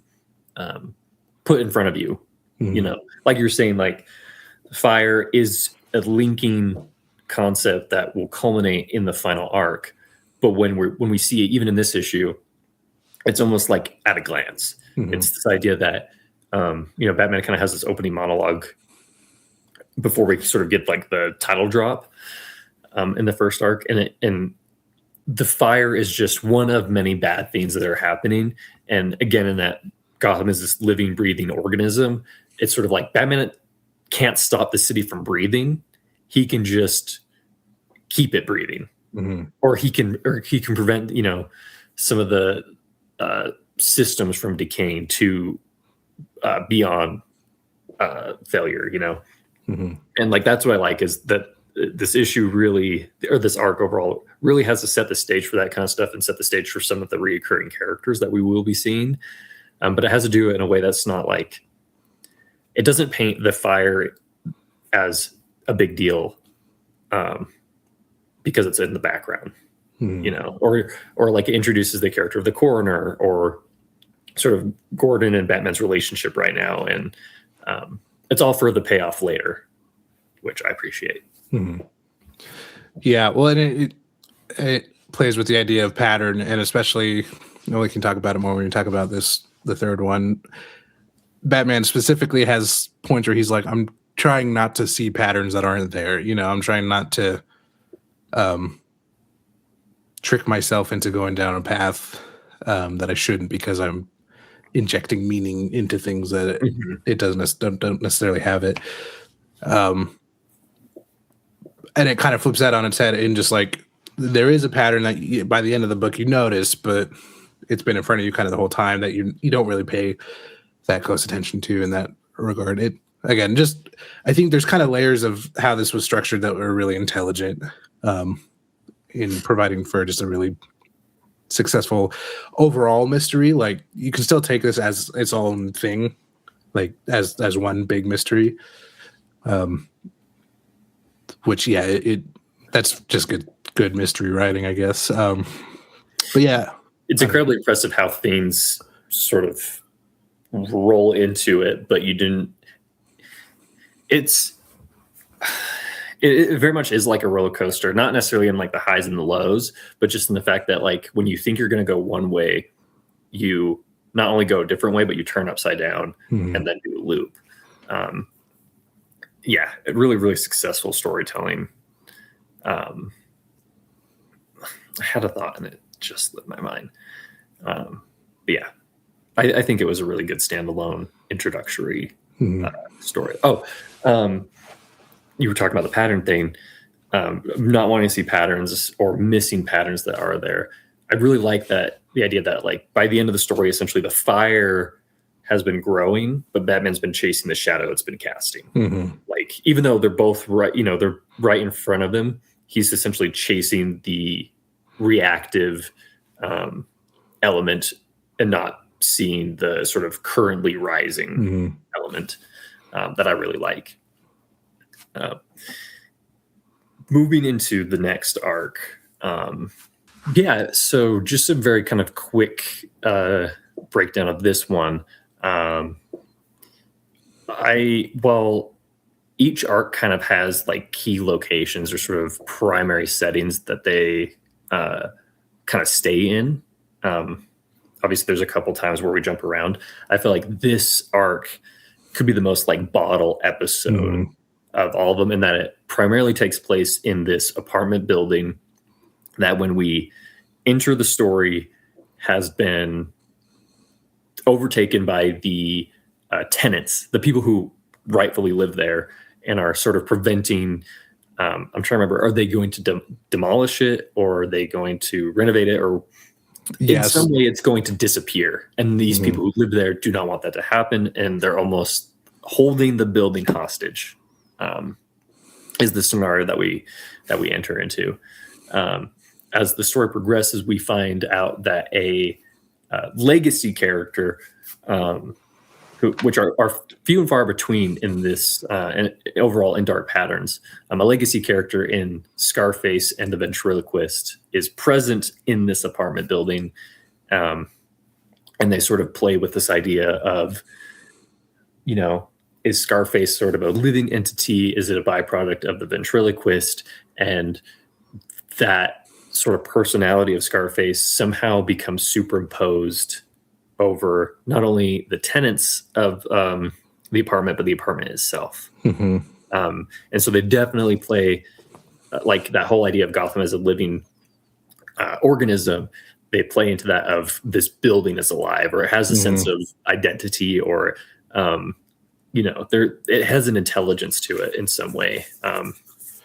put in front of you. You know, like you're saying, like fire is a linking concept that will culminate in the final arc. But when we see it, even in this issue, it's almost like at a glance. It's this idea that Batman kind of has this opening monologue before we sort of get like the title drop in the first arc, and the fire is just one of many bad things that are happening. And again, in that Gotham is this living, breathing organism. It's sort of like Batman can't stop the city from breathing. He can just keep it breathing, or he can prevent some of the systems from decaying to beyond failure. And like that's what I like is that this issue really, or this arc overall, really has to set the stage for that kind of stuff and set the stage for some of the reoccurring characters that we will be seeing. But it has to do it in a way that's not like, it doesn't paint the fire as a big deal because it's in the background, or like it introduces the character of the coroner or sort of Gordon and Batman's relationship right now. And it's all for the payoff later, which I appreciate. Yeah, well, and it plays with the idea of pattern, and especially, we can talk about it more when we talk about the third one. Batman specifically has points where he's like, I'm trying not to see patterns that aren't there. I'm trying not to trick myself into going down a path that I shouldn't, because I'm injecting meaning into things that it don't necessarily have it. And it kind of flips that on its head, and just like there is a pattern that by the end of the book you notice, but it's been in front of you kind of the whole time that you don't really pay that close attention to in that regard. It again, just I think there's kind of layers of how this was structured that were really intelligent in providing for just a really successful overall mystery. Like you can still take this as its own thing, like as one big mystery. Which that's just good mystery writing, I guess. But yeah, it's incredibly impressive how things sort of roll into it, but you didn't. It very much is like a roller coaster, not necessarily in like the highs and the lows, but just in the fact that like when you think you're going to go one way, you not only go a different way, but you turn upside down and then do a loop. Yeah, really, really successful storytelling. I had a thought and it just slipped my mind. But yeah, I think it was a really good standalone introductory story. You were talking about the pattern thing, not wanting to see patterns or missing patterns that are there. I really like that, the idea that like by the end of the story, essentially the fire has been growing, but Batman's been chasing the shadow it's been casting. Like, even though they're both right, they're right in front of him, he's essentially chasing the reactive element and not seeing the sort of currently rising element that I really like. Moving into the next arc. So just a very kind of quick breakdown of this one. Each arc kind of has like key locations or sort of primary settings that they kind of stay in. Obviously, there's a couple times where we jump around. I feel like this arc could be the most like bottle episode of all of them, in that it primarily takes place in this apartment building that when we enter the story has been overtaken by the tenants, the people who rightfully live there, and are sort of preventing. I'm trying to remember: are they going to demolish it, or are they going to renovate it, or in some way it's going to disappear? And these people who live there do not want that to happen, and they're almost holding the building hostage. Is the scenario that we enter into. As the story progresses, we find out that a legacy character, which are few and far between in this and overall in Dark Patterns, a legacy character in Scarface and the Ventriloquist is present in this apartment building, and they sort of play with this idea of, is Scarface sort of a living entity? Is it a byproduct of the ventriloquist? And that sort of personality of Scarface somehow becomes superimposed over not only the tenants of the apartment, but the apartment itself. And so they definitely play like that whole idea of Gotham as a living organism. They play into that of this building is alive, or it has a sense of identity, or it has an intelligence to it in some way,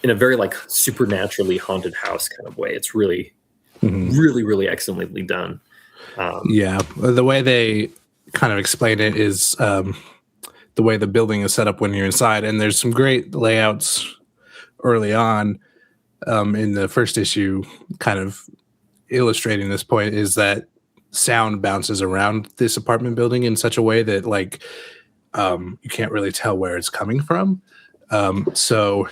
in a very like supernaturally haunted house kind of way. It's really, really, really excellently done. The way they kind of explain it is the way the building is set up when you're inside, and there's some great layouts early on in the first issue, kind of illustrating this point, is that sound bounces around this apartment building in such a way that like you can't really tell where it's coming from. So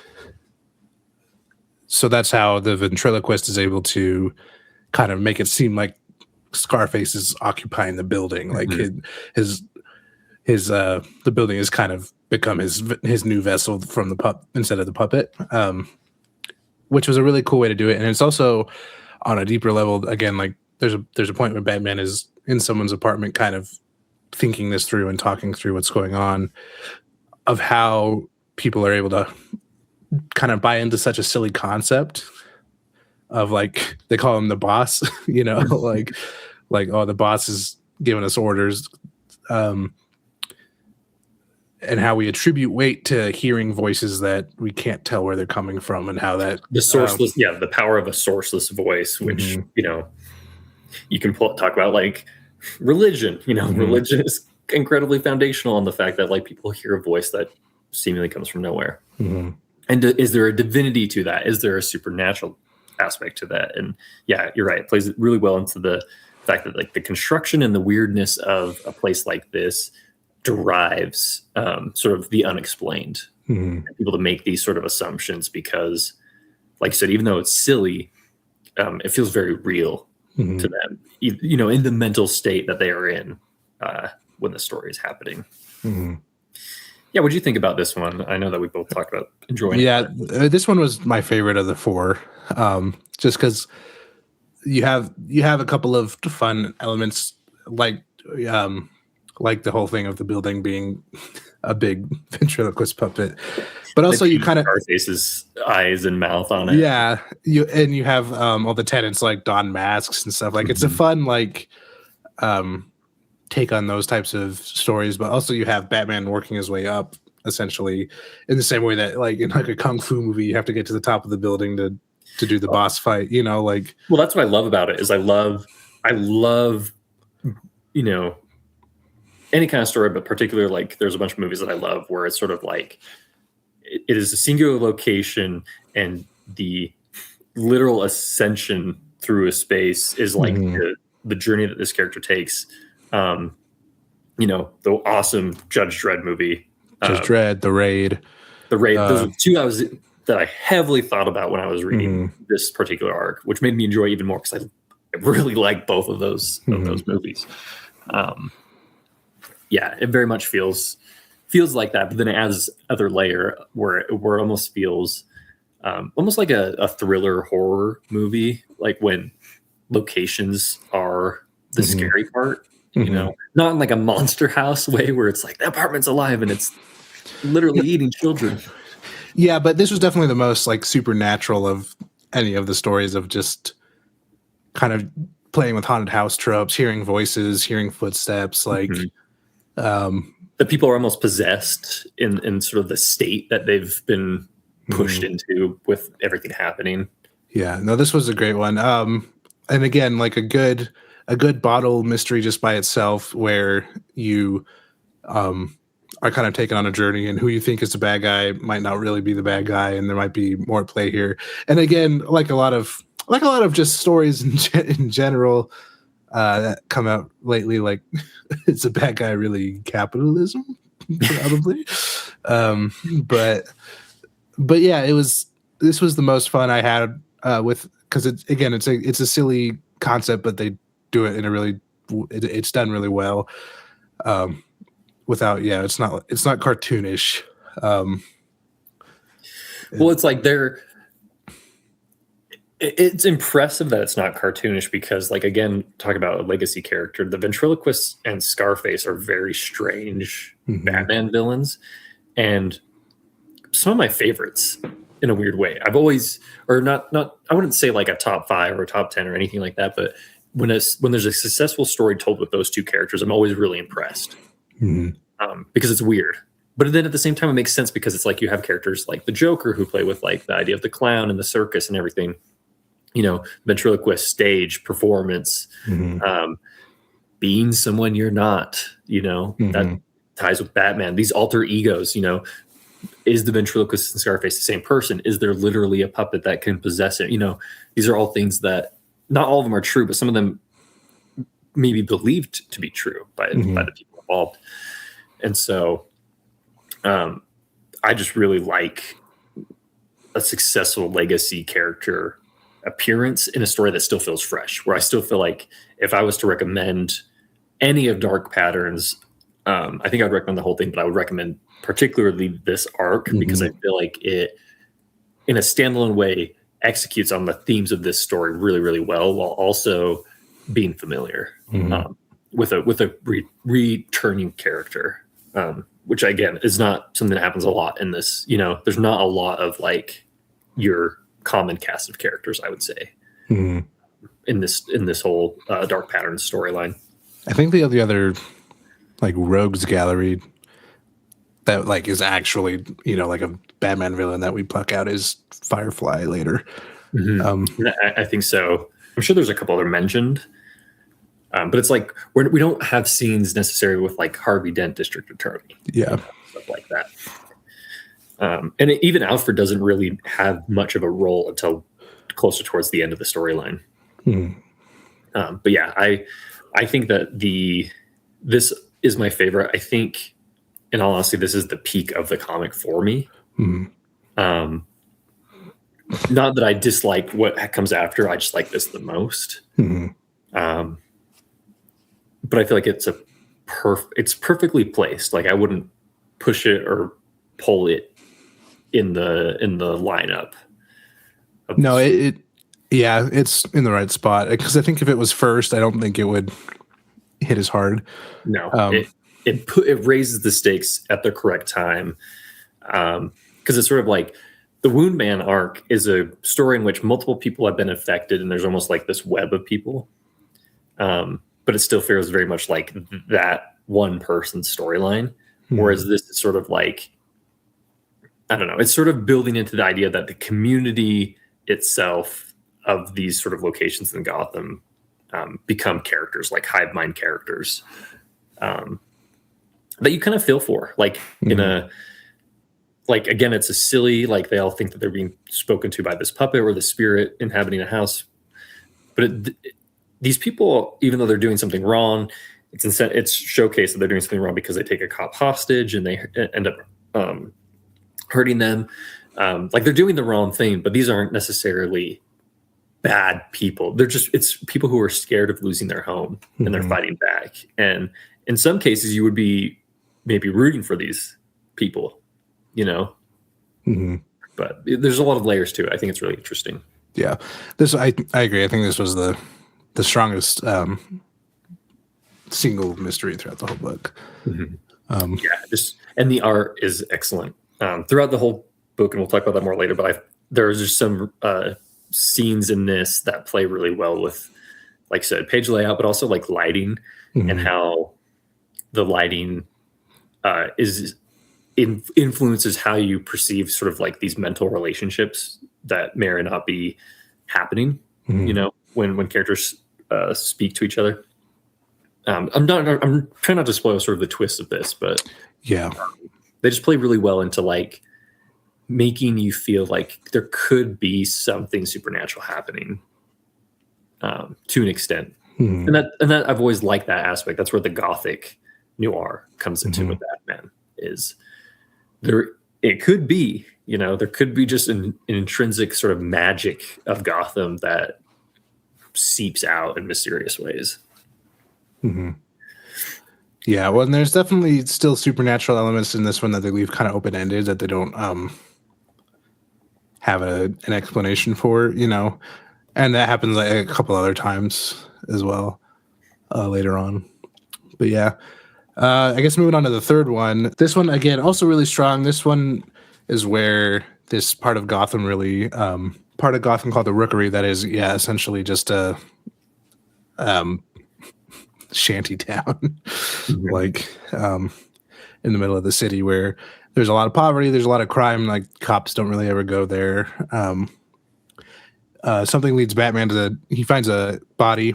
that's how the ventriloquist is able to kind of make it seem like Scarface is occupying the building. Like the building has kind of become his new vessel from the instead of the puppet, which was a really cool way to do it. And it's also on a deeper level. Again, like there's a point where Batman is in someone's apartment, kind of thinking this through and talking through what's going on, of how people are able to kind of buy into such a silly concept of like, they call him the boss, like, oh, the boss is giving us orders, and how we attribute weight to hearing voices that we can't tell where they're coming from, and how that the sourceless, the power of a sourceless voice, which you can talk about like religion. Religion is incredibly foundational on the fact that like people hear a voice that seemingly comes from nowhere. And is there a divinity to that? Is there a supernatural aspect to that? And yeah, you're right. It plays really well into the fact that like the construction and the weirdness of a place like this derives sort of the unexplained. People to make these sort of assumptions because, like I said, even though it's silly, it feels very real to them, in the mental state that they are in when the story is happening. Yeah, what do you think about this one? I know that we both talked about enjoying it. This one was my favorite of the four, just because you have a couple of fun elements, like the whole thing of the building being a big ventriloquist puppet, but also you kind of Scarface's eyes and mouth on it. Yeah, you have all the tenants like don masks and stuff. Like it's a fun like take on those types of stories, but also you have Batman working his way up essentially in the same way that like in like a kung fu movie you have to get to the top of the building to do the boss fight, like. Well, that's what I love about it is I love any kind of story, but particularly like there's a bunch of movies that I love where it's sort of like it is a singular location and the literal ascension through a space is like the journey that this character takes. The awesome Judge Dredd movie, Judge Dredd, The Raid. Those are two that I heavily thought about when I was reading this particular arc, which made me enjoy even more because I really like both of those movies. It very much feels like that, but then it adds other layer where it almost feels almost like a thriller horror movie, like when locations are the scary part. Not in like a Monster House way where it's like the apartment's alive and it's literally eating children. Yeah, but this was definitely the most like supernatural of any of the stories, of just kind of playing with haunted house tropes, hearing voices, hearing footsteps, like that people are almost possessed in sort of the state that they've been pushed into with everything happening. Yeah, no, this was a great one. And again, like a good bottle mystery just by itself, where you are kind of taken on a journey, and who you think is the bad guy might not really be the bad guy, and there might be more at play here. And again, like a lot of just stories in general that come out lately, like it's a bad guy really capitalism, probably. But yeah, this was the most fun I had with, because it's a silly concept, but they do it in a really it's done really well. Without it's not cartoonish. Well, it's like it's impressive that it's not cartoonish because, like, again, talk about a legacy character. The ventriloquist and Scarface are very strange Batman villains, and some of my favorites in a weird way. I've always, or not, I wouldn't say like a top 5 or top 10 or anything like that, but when there's a successful story told with those two characters, I'm always really impressed because it's weird. But then at the same time, it makes sense because it's like you have characters like the Joker who play with like the idea of the clown and the circus and everything. You know, ventriloquist, stage, performance, being someone you're not, that ties with Batman. These alter egos, is the ventriloquist and Scarface the same person? Is there literally a puppet that can possess it? These are all things that not all of them are true, but some of them may be believed to be true by the people involved. And so I just really like a successful legacy character appearance in a story that still feels fresh, where I still feel like if I was to recommend any of Dark Patterns, I think I'd recommend the whole thing, but I would recommend particularly this arc because I feel like it, in a standalone way, executes on the themes of this story really, really well, while also being familiar with a returning character, which again is not something that happens a lot in this. There's not a lot of like your common cast of characters, I would say, in this whole Dark Patterns storyline. I think the other like rogues gallery that like is actually like a Batman villain that we pluck out is Firefly later. I think so. I'm sure there's a couple other mentioned, but it's like we don't have scenes necessarily with like Harvey Dent, District Attorney, stuff like that. And even Alfred doesn't really have much of a role until closer towards the end of the storyline. But yeah, I think that this is my favorite. I think, in all honesty, this is the peak of the comic for me. Not that I dislike what comes after. I just like this the most. But I feel like it's perfectly placed. Like I wouldn't push it or pull it in the lineup. No, it's in the right spot, because I think if it was first, I don't think it would hit as hard. No, it raises the stakes at the correct time, because it's sort of like the Wound Man arc is a story in which multiple people have been affected, and there's almost like this web of people, but it still feels very much like that one person's storyline. Whereas this is sort of like, I don't know, it's sort of building into the idea that the community itself of these sort of locations in Gotham become characters, like hive mind characters, that you kind of feel for, like in a, like, again, it's a silly, like they all think that they're being spoken to by this puppet or the spirit inhabiting a house. But these people, even though they're doing something wrong, it's showcased that they're doing something wrong because they take a cop hostage and they end up hurting them. Like they're doing the wrong thing, but these aren't necessarily bad people. It's people who are scared of losing their home and they're fighting back. And in some cases you would be maybe rooting for these people, but there's a lot of layers to it. I think it's really interesting. Yeah, I agree. I think this was the strongest single mystery throughout the whole book. And the art is excellent throughout the whole book, and we'll talk about that more later. But there's just some scenes in this that play really well with like I said, page layout, but also like lighting and how the lighting influences how you perceive sort of like these mental relationships that may or not be happening, you know, when characters speak to each other. I'm trying not to spoil sort of the twist of this, but yeah, they just play really well into like making you feel like there could be something supernatural happening to an extent. And that I've always liked that aspect. That's where the gothic noir comes into with Batman. Is there? It could be, you know, there could be just an intrinsic sort of magic of Gotham that seeps out in mysterious ways. Yeah, well, and there's definitely still supernatural elements in this one that they leave kind of open ended, that they don't have an explanation for, you know, and that happens like a couple other times as well later on. But yeah, I guess moving on to the third one. This one again also really strong. This one is where this part of Gotham really part of Gotham called the Rookery, that is essentially just a shanty town like in the middle of the city, where there's a lot of poverty, there's a lot of crime, like cops don't really ever go there. Something leads Batman to he finds a body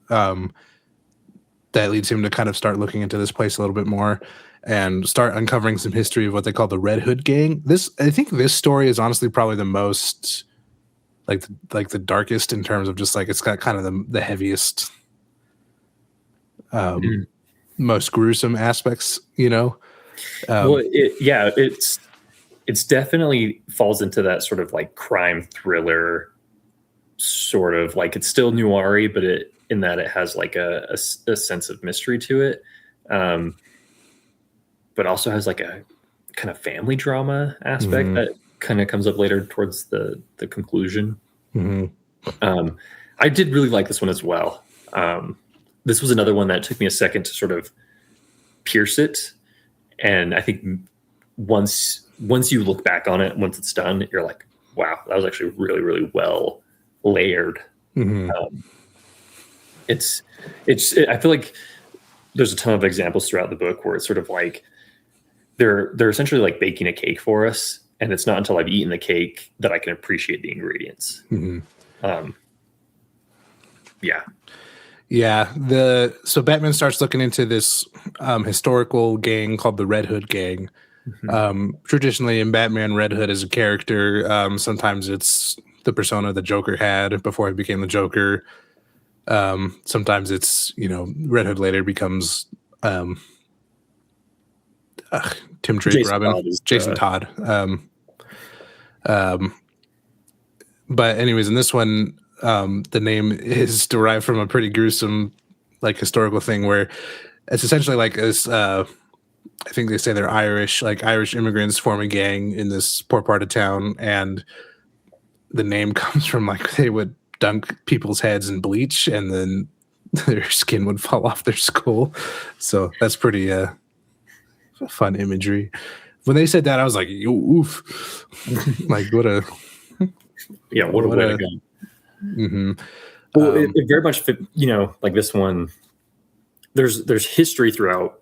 that leads him to kind of start looking into this place a little bit more and start uncovering some history of what they call the Red Hood Gang. I think this story is honestly probably the most like the darkest in terms of just like it's got kind of the heaviest most gruesome aspects, you know. Well, it's definitely falls into that sort of like crime thriller sort of like, it's still noir-y, but in that it has like a sense of mystery to it, but also has like a kind of family drama aspect that kind of comes up later towards the conclusion. I did really like this one as well. This was another one that took me a second to sort of pierce it, and I think once you look back on it, once it's done, you're like, wow, that was actually really, really well layered. It's I feel like there's a ton of examples throughout the book where it's sort of like they're essentially like baking a cake for us, and it's not until I've eaten the cake that I can appreciate the ingredients. So Batman starts looking into this historical gang called the Red Hood Gang. Traditionally in Batman, Red Hood is a character. Sometimes it's the persona the Joker had before he became the Joker. Sometimes it's, you know, Red Hood later becomes Tim Drake, Robin, Jason Todd. But anyways, in this one, the name is derived from a pretty gruesome, like, historical thing where it's essentially like this. I think they say they're Irish, like Irish immigrants form a gang in this poor part of town, and the name comes from like they would dunk people's heads in bleach, and then their skin would fall off their skull. So that's pretty fun imagery. When they said that, I was like, oof, like what a way to go. Well, it very much fit, you know, like this one. There's history throughout.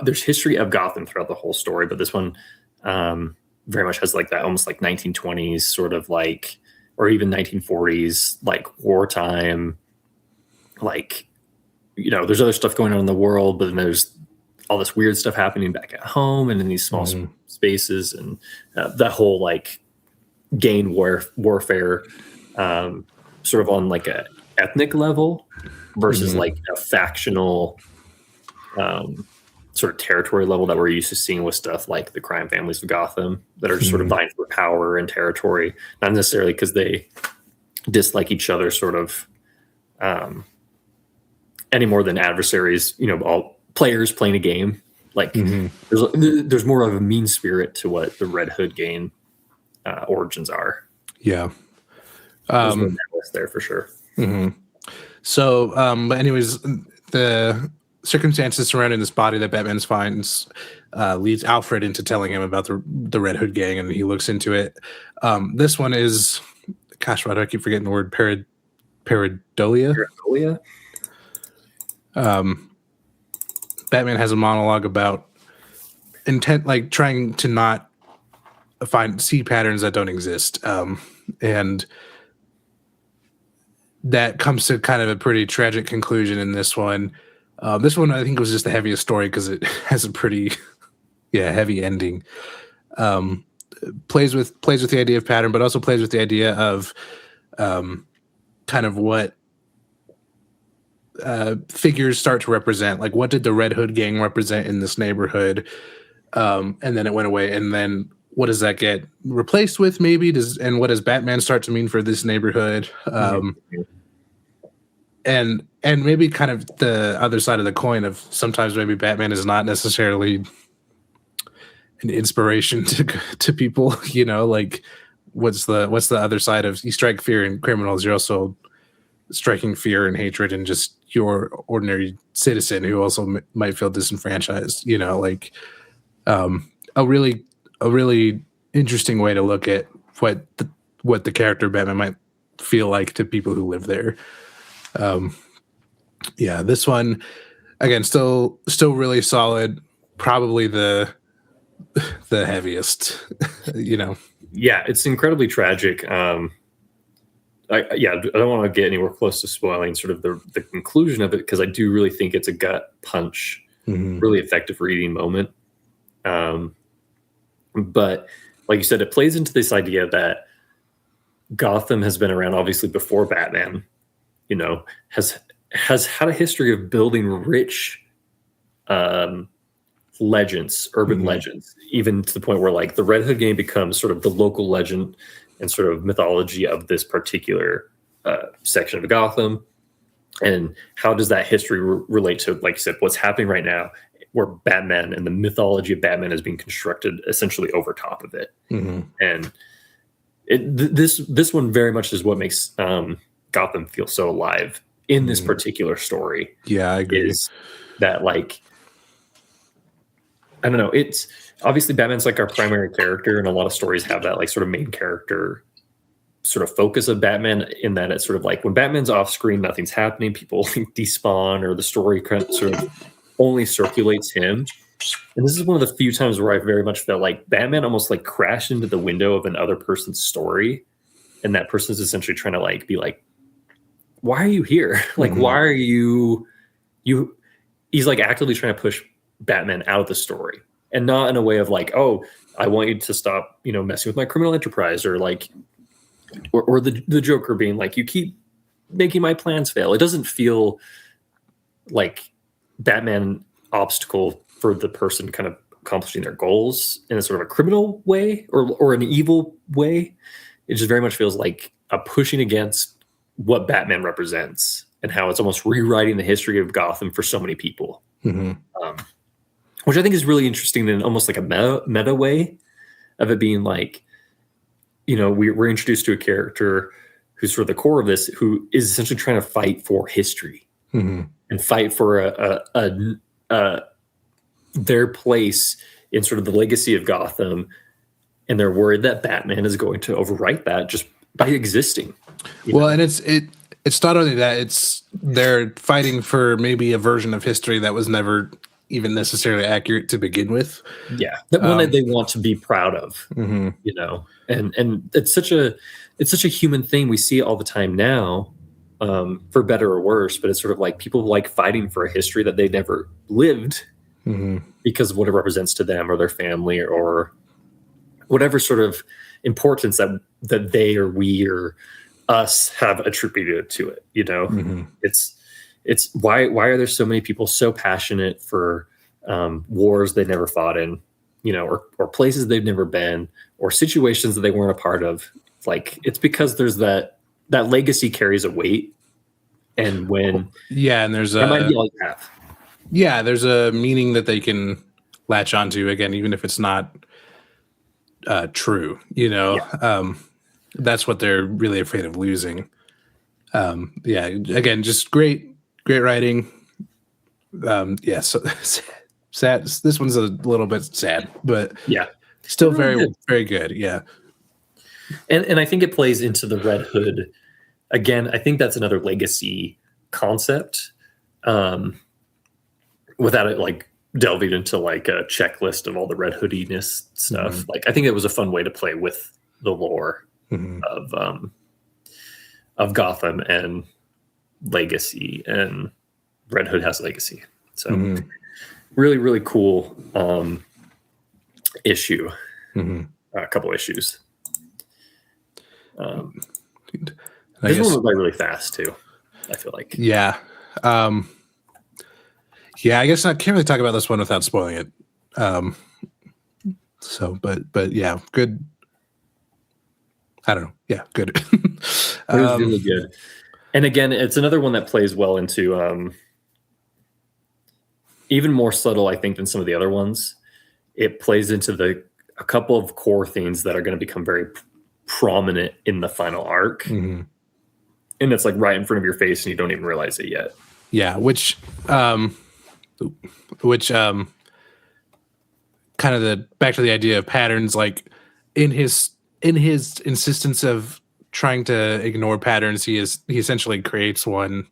There's history of Gotham throughout the whole story, but this one very much has like that almost like 1920s sort of like, or even 1940s like wartime. Like, you know, there's other stuff going on in the world, but then there's all this weird stuff happening back at home and in these small spaces, and that whole like gang warfare. Sort of on like a ethnic level versus like a factional sort of territory level that we're used to seeing with stuff like the crime families of Gotham that are just sort of vying for power and territory, not necessarily because they dislike each other sort of any more than adversaries, you know, all players playing a game. Like there's more of a mean spirit to what the Red Hood gang origins are. Yeah. There for sure. So, but anyways, the circumstances surrounding this body that Batman finds leads Alfred into telling him about the Red Hood gang, and he looks into it. This one is, gosh, why do I keep forgetting the word? pareidolia. Pareidolia? Batman has a monologue about intent, like trying to not see patterns that don't exist, and that comes to kind of a pretty tragic conclusion in this one. This one I think was just the heaviest story because it has a pretty heavy ending. Plays with the idea of pattern, but also plays with the idea of kind of what figures start to represent. Like, what did the Red Hood gang represent in this neighborhood? And then it went away. And then what does that get replaced with? Maybe and what does Batman start to mean for this neighborhood? And maybe kind of the other side of the coin of sometimes maybe Batman is not necessarily an inspiration to people, you know, like what's the other side of you strike fear in criminals, you're also striking fear and hatred in just your ordinary citizen who also might feel disenfranchised, you know, like a really interesting way to look at what the character Batman might feel like to people who live there. This one again, still really solid, probably the heaviest, you know. Yeah, it's incredibly tragic. I don't want to get anywhere close to spoiling sort of the conclusion of it, because I do really think it's a gut punch, really effective reading moment. But like you said, it plays into this idea that Gotham has been around obviously before Batman, you know, has had a history of building rich legends, urban legends, even to the point where like the Red Hood gang becomes sort of the local legend and sort of mythology of this particular section of Gotham. And how does that history relate to, like you said, what's happening right now, where Batman and the mythology of Batman is being constructed essentially over top of it. And this one very much is what makes Gotham feel so alive in this particular story. Yeah, I agree. Is that, like, I don't know, it's obviously Batman's like our primary character, and a lot of stories have that like sort of main character sort of focus of Batman, in that it's sort of like when Batman's off screen, nothing's happening, people despawn, or the story sort of only circulates him. And this is one of the few times where I very much felt like Batman almost like crashed into the window of another person's story, and that person's essentially trying to like be like, why are you here? Like, why are you he's like actively trying to push Batman out of the story, and not in a way of like, oh, I want you to stop, you know, messing with my criminal enterprise, or like, or the Joker being like, you keep making my plans fail. It doesn't feel like Batman obstacle for the person kind of accomplishing their goals in a sort of a criminal way or an evil way. It just very much feels like a pushing against what Batman represents, and how it's almost rewriting the history of Gotham for so many people. Which I think is really interesting in almost like a meta way of it being like, you know, we're introduced to a character who's sort of the core of this, who is essentially trying to fight for history and fight for their place in sort of the legacy of Gotham. And they're worried that Batman is going to overwrite that just by existing. Well, and it's not only that, they're fighting for maybe a version of history that was never even necessarily accurate to begin with. Yeah, that one that they want to be proud of, you know, and it's such a human thing. We see it all the time now, for better or worse. But it's sort of like people like fighting for a history that they never lived because of what it represents to them or their family, or whatever sort of importance that they or we or us have attributed to it. You know, it's why are there so many people so passionate for wars they never fought in, you know, or places they've never been, or situations that they weren't a part of. Like, it's because there's that legacy carries a weight, and when and there's might be all you have. Yeah, there's a meaning that they can latch onto, again, even if it's not true, you know. That's what they're really afraid of losing. Again, just great writing. So sad. This one's a little bit sad, but still very, very good. Yeah. And I think it plays into the Red Hood again, I think that's another legacy concept, without it like delving into like a checklist of all the Red Hoodiness stuff. Like, I think it was a fun way to play with the lore of Gotham and legacy, and Red Hood has legacy. So really, really cool issue. A couple issues. This one was like really fast too, I feel like. Yeah. Yeah, I guess I can't really talk about this one without spoiling it. But yeah, good. I don't know. Yeah, good. It was really good. And again, it's another one that plays well into even more subtle, I think, than some of the other ones. It plays into a couple of core themes that are going to become very prominent in the final arc. And it's like right in front of your face and you don't even realize it yet. Yeah, which kind of back to the idea of patterns, like in his insistence of trying to ignore patterns, he essentially creates one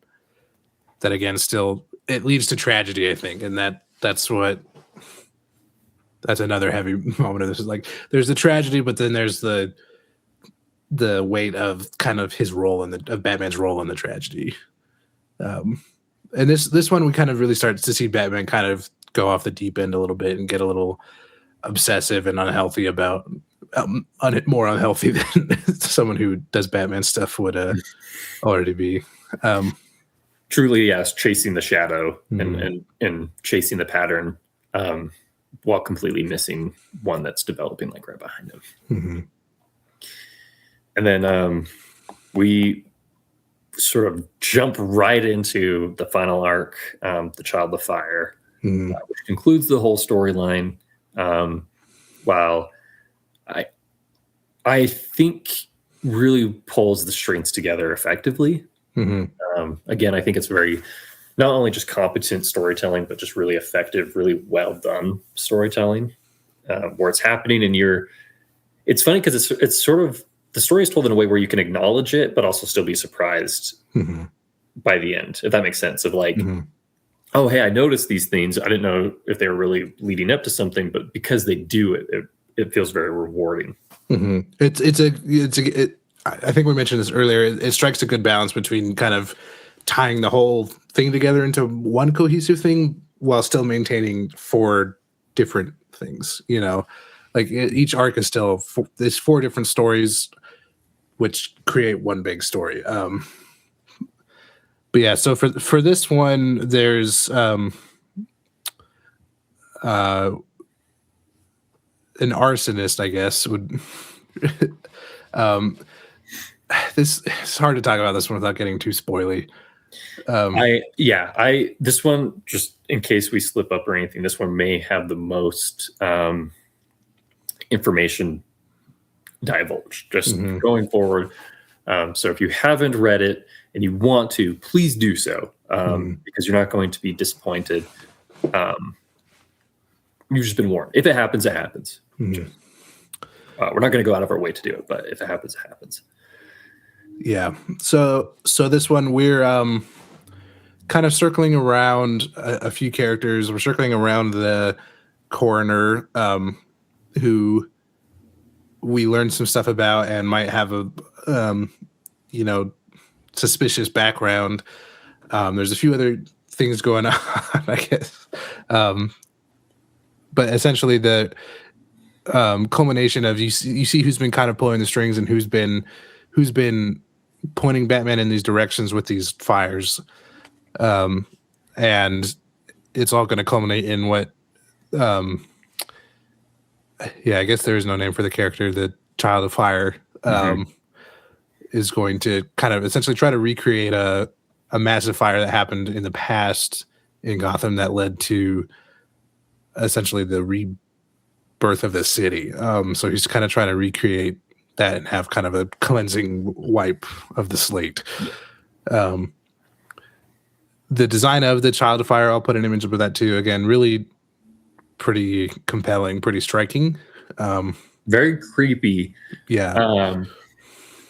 that, again, still it leads to tragedy, I think. And that's another heavy moment of this, is like there's the tragedy, but then there's the weight of kind of his role of Batman's role in the tragedy. And this one, we kind of really start to see Batman kind of go off the deep end a little bit and get a little obsessive and unhealthy about more unhealthy than someone who does Batman stuff would already be. Truly, yes, chasing the shadow and chasing the pattern, while completely missing one that's developing like right behind him. And then we sort of jump right into the final arc, the Child of Fire, which concludes the whole storyline. While I think really pulls the strings together effectively. Again, I think it's very not only just competent storytelling, but just really effective, really well done storytelling, where it's happening and it's funny because it's sort of, the story is told in a way where you can acknowledge it, but also still be surprised by the end, if that makes sense. Of like, oh, hey, I noticed these things. I didn't know if they were really leading up to something, but because they do it feels very rewarding. I think we mentioned this earlier. It strikes a good balance between kind of tying the whole thing together into one cohesive thing while still maintaining 4 different things. You know, like each arc is still there's 4 different stories which create one big story. But yeah, so for this one, there's an arsonist, I guess, would this it's hard to talk about this one without getting too spoily. This one, just in case we slip up or anything, this one may have the most information divulged just going forward. So if you haven't read it and you want to, please do so, because you're not going to be disappointed. You've just been warned. If it happens, it happens. We're not going to go out of our way to do it, but if it happens, it happens. Yeah. So this one, we're kind of circling around a few characters. We're circling around the coroner, who we learned some stuff about and might have a suspicious background. There's a few other things going on, I guess. But essentially the culmination of you see who's been kind of pulling the strings and who's been pointing Batman in these directions with these fires. And it's all going to culminate in what, I guess there is no name for the character, the Child of Fire, is going to kind of essentially try to recreate a massive fire that happened in the past in Gotham that led to essentially the rebirth of the city. So he's kind of trying to recreate that and have kind of a cleansing wipe of the slate. The design of the Child of Fire, I'll put an image of that too. Again, really pretty compelling, pretty striking. Very creepy. Yeah.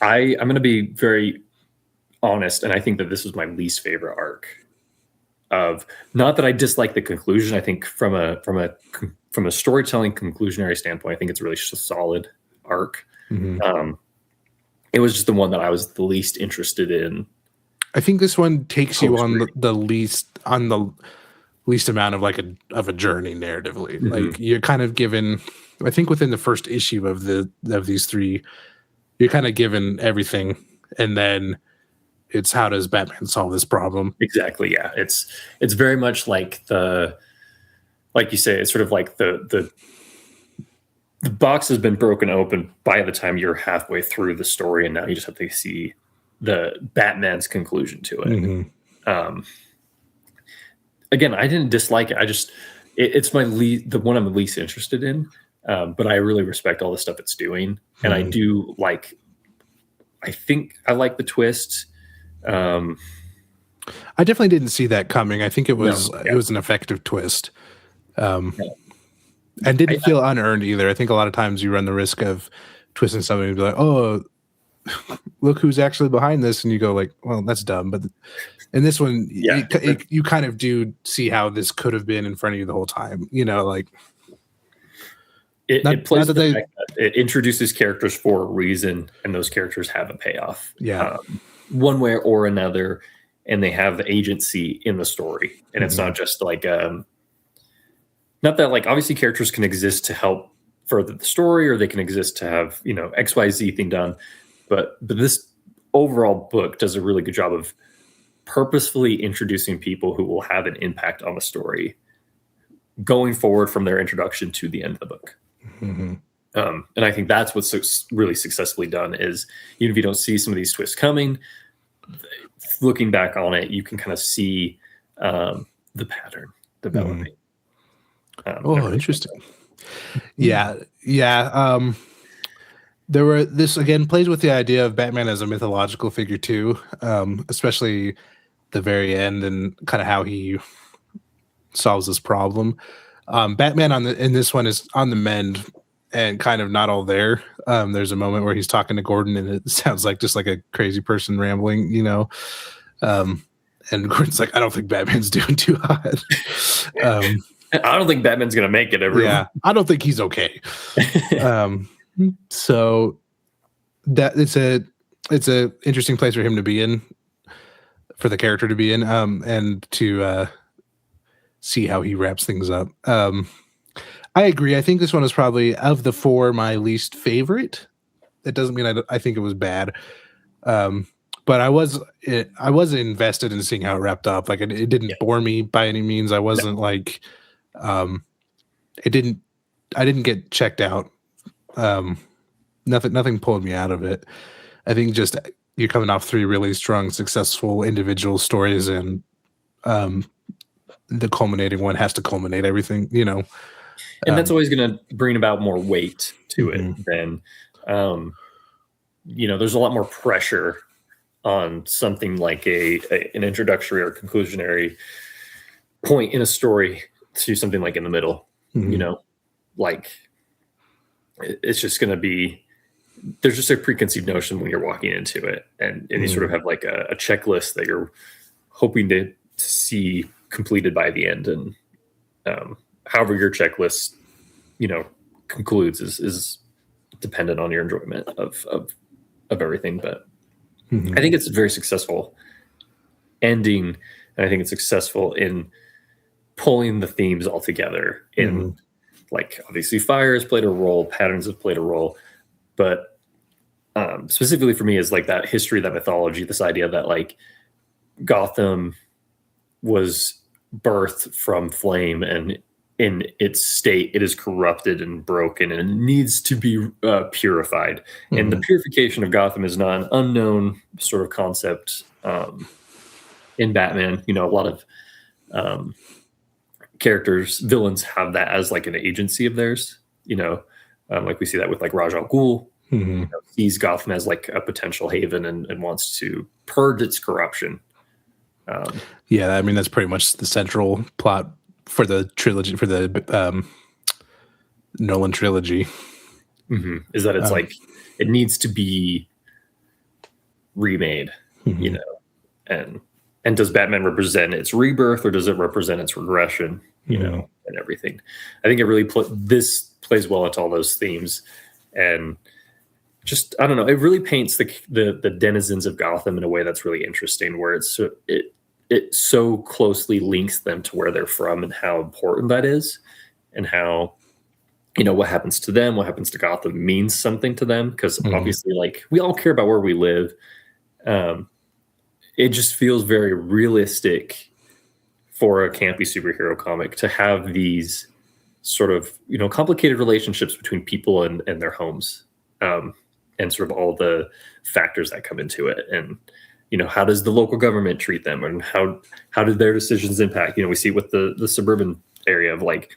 I'm going to be very honest, and I think that this was my least favorite arc. Of not that I dislike the conclusion. I think from a storytelling conclusionary standpoint, I think it's really just a solid arc. It was just the one that I was the least interested in. I think this one takes you on the least amount of like a journey narratively. Like you're kind of given, I think within the first issue of these three, you're kind of given everything, and then it's how does Batman solve this problem? Exactly. Yeah. It's very much like like you say, it's sort of like the box has been broken open by the time you're halfway through the story, and now you just have to see the Batman's conclusion to it. Again, I didn't dislike it. It's the one I'm the least interested in. But I really respect all the stuff it's doing, and I do like. I think I like the twist. I definitely didn't see that coming. I think it was an effective twist, and didn't feel unearned either. I think a lot of times you run the risk of twisting something and be like, "Oh, look who's actually behind this," and you go like, "Well, that's dumb." But in this one, you kind of do see how this could have been in front of you the whole time. You know, like it plays the fact that it introduces characters for a reason, and those characters have a payoff. Yeah. One way or another, and they have the agency in the story, and it's not just like not that like obviously characters can exist to help further the story, or they can exist to have XYZ thing done, but this overall book does a really good job of purposefully introducing people who will have an impact on the story going forward from their introduction to the end of the book. And I think that's what's really successfully done is even if you don't see some of these twists coming, looking back on it, you can kind of see the pattern developing. Interesting. Yeah. This again plays with the idea of Batman as a mythological figure too, especially the very end and kind of how he solves this problem. Batman in this one is on the mend and kind of not all there. There's a moment where he's talking to Gordon and it sounds like just like a crazy person rambling, and Gordon's like, I don't think Batman's doing too hot. I don't think Batman's going to make it every Yeah, I don't think he's okay. So that it's a interesting place for him to be in, for the character to be in, and to see how he wraps things up. I agree. I think this one is probably of the four my least favorite. That doesn't mean I think it was bad, but I was invested in seeing how it wrapped up. Like it didn't bore me by any means. I wasn't like I didn't get checked out. Nothing pulled me out of it. I think just you're coming off three really strong, successful individual stories, and the culminating one has to culminate everything, And that's always going to bring about more weight to it than, there's a lot more pressure on something like an introductory or conclusionary point in a story to something like in the middle, like it's just going to be, there's just a preconceived notion when you're walking into it. And you sort of have like a checklist that you're hoping to see completed by the end. And however your checklist, concludes is dependent on your enjoyment of everything. But I think it's a very successful ending. And I think it's successful in pulling the themes all together in like obviously fire has played a role, patterns have played a role, but specifically for me is like that history, that mythology, this idea that like Gotham was birthed from flame, and in its state it is corrupted and broken and it needs to be purified. And the purification of Gotham is not an unknown sort of concept in Batman. A lot of villains have that as like an agency of theirs, like we see that with like Ra's al Ghul. Sees Gotham as like a potential haven and wants to purge its corruption. I mean that's pretty much the central plot for the trilogy, for the Nolan trilogy. Is that it's like it needs to be remade. you know, and does Batman represent its rebirth, or does it represent its regression, you know, and everything. I think it really this plays well into all those themes, and just, I don't know, it really paints the denizens of Gotham in a way that's really interesting, where it so closely links them to where they're from and how important that is, and how, you know, what happens to them, what happens to Gotham means something to them, because obviously, like, we all care about where we live. It just feels very realistic for a campy superhero comic to have these sort of, you know, complicated relationships between people and their homes, and sort of all the factors that come into it. And, you know, how does the local government treat them, and how do their decisions impact? You know, we see with the suburban area of, like,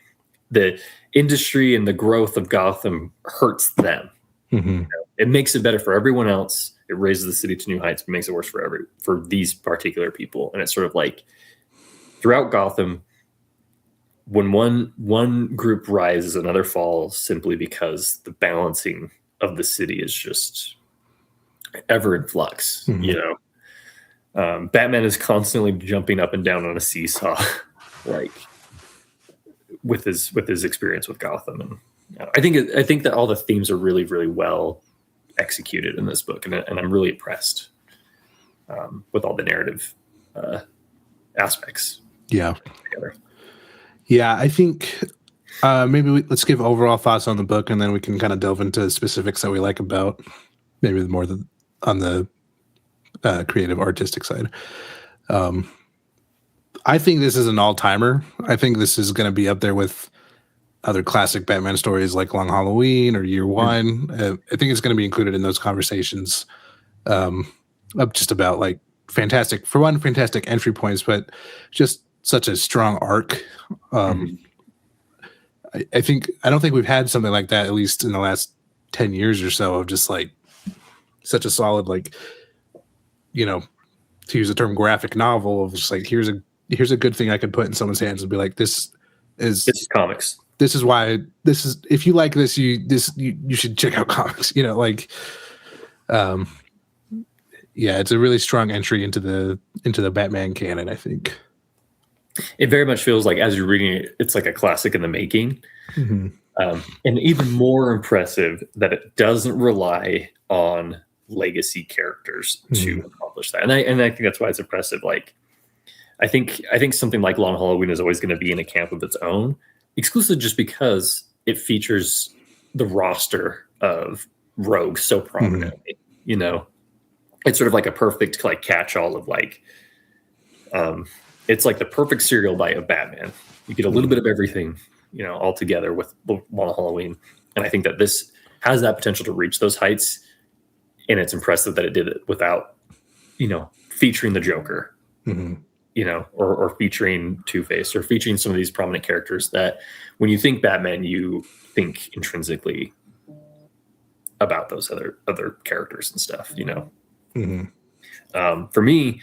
the industry and the growth of Gotham hurts them. You know, it makes it better for everyone else. It raises the city to new heights, but makes it worse for these particular people. And it's sort of like throughout Gotham, when one group rises, another falls, simply because the balancing of the city is just ever in flux. You know, Batman is constantly jumping up and down on a seesaw, like, with his experience with Gotham. And I think that all the themes are really, really well executed in this book, and I'm really impressed with all the narrative aspects. Yeah. Together. Yeah, I think maybe let's give overall thoughts on the book, and then we can kind of delve into specifics that we like about, maybe more on the creative artistic side. I think this is an all-timer. I think this is going to be up there with other classic Batman stories like Long Halloween or Year One. I think it's going to be included in those conversations of just about, like, fantastic entry points, but just such a strong arc. I don't think we've had something like that, at least in the last 10 years or so, of just, like, such a solid, like, you know, to use the term graphic novel, of just like, here's a good thing I could put in someone's hands and be like, this is comics. This is why if you like this, you should check out comics, you know, like, yeah, it's a really strong entry into the Batman canon, I think. It very much feels like, as you're reading it, it's like a classic in the making. And even more impressive that it doesn't rely on legacy characters to accomplish that. And I think that's why it's impressive. Like, I think something like Long Halloween is always going to be in a camp of its own, exclusively just because it features the roster of rogues so prominently. You know, it's sort of like a perfect, like, catch-all of, like, it's like the perfect serial bite of Batman. You get a little bit of everything, you know, all together with Long Halloween. And I think that this has that potential to reach those heights. And it's impressive that it did it without, you know, featuring the Joker, you know, or featuring Two-Face, or featuring some of these prominent characters that when you think Batman, you think intrinsically about those other characters and stuff, you know. For me,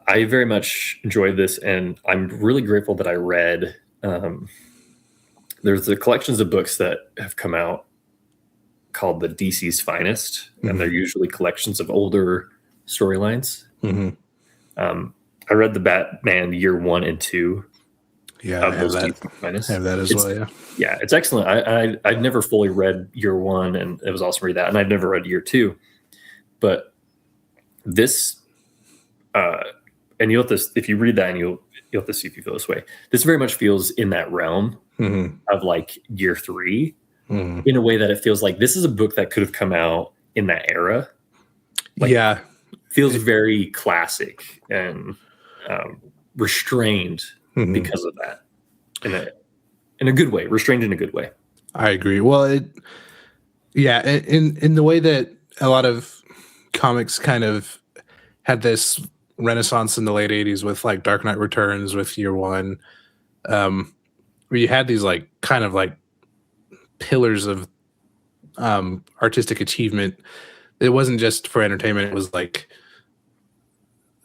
I very much enjoyed this, and I'm really grateful that I read. There's the collections of books that have come out called the DC's Finest, and they're usually collections of older storylines. I read the Batman Year 1 and 2. Yeah, I have that. I have that as well. Yeah, yeah, it's excellent. I'd never fully read Year 1, and it was awesome to read that. And I've never read Year 2, but this, and you'll have to, if you read that, and you'll have to see if you feel this way. This very much feels in that realm of, like, Year 3, in a way that it feels like this is a book that could have come out in that era. Like, yeah, feels very classic and restrained because of that, in a good way, restrained in a good way. I agree. Well, in the way that a lot of comics kind of had this renaissance in the late 80s with, like, Dark Knight Returns, with Year 1, where you had these, like, kind of like pillars of artistic achievement. It wasn't just for entertainment. It was like,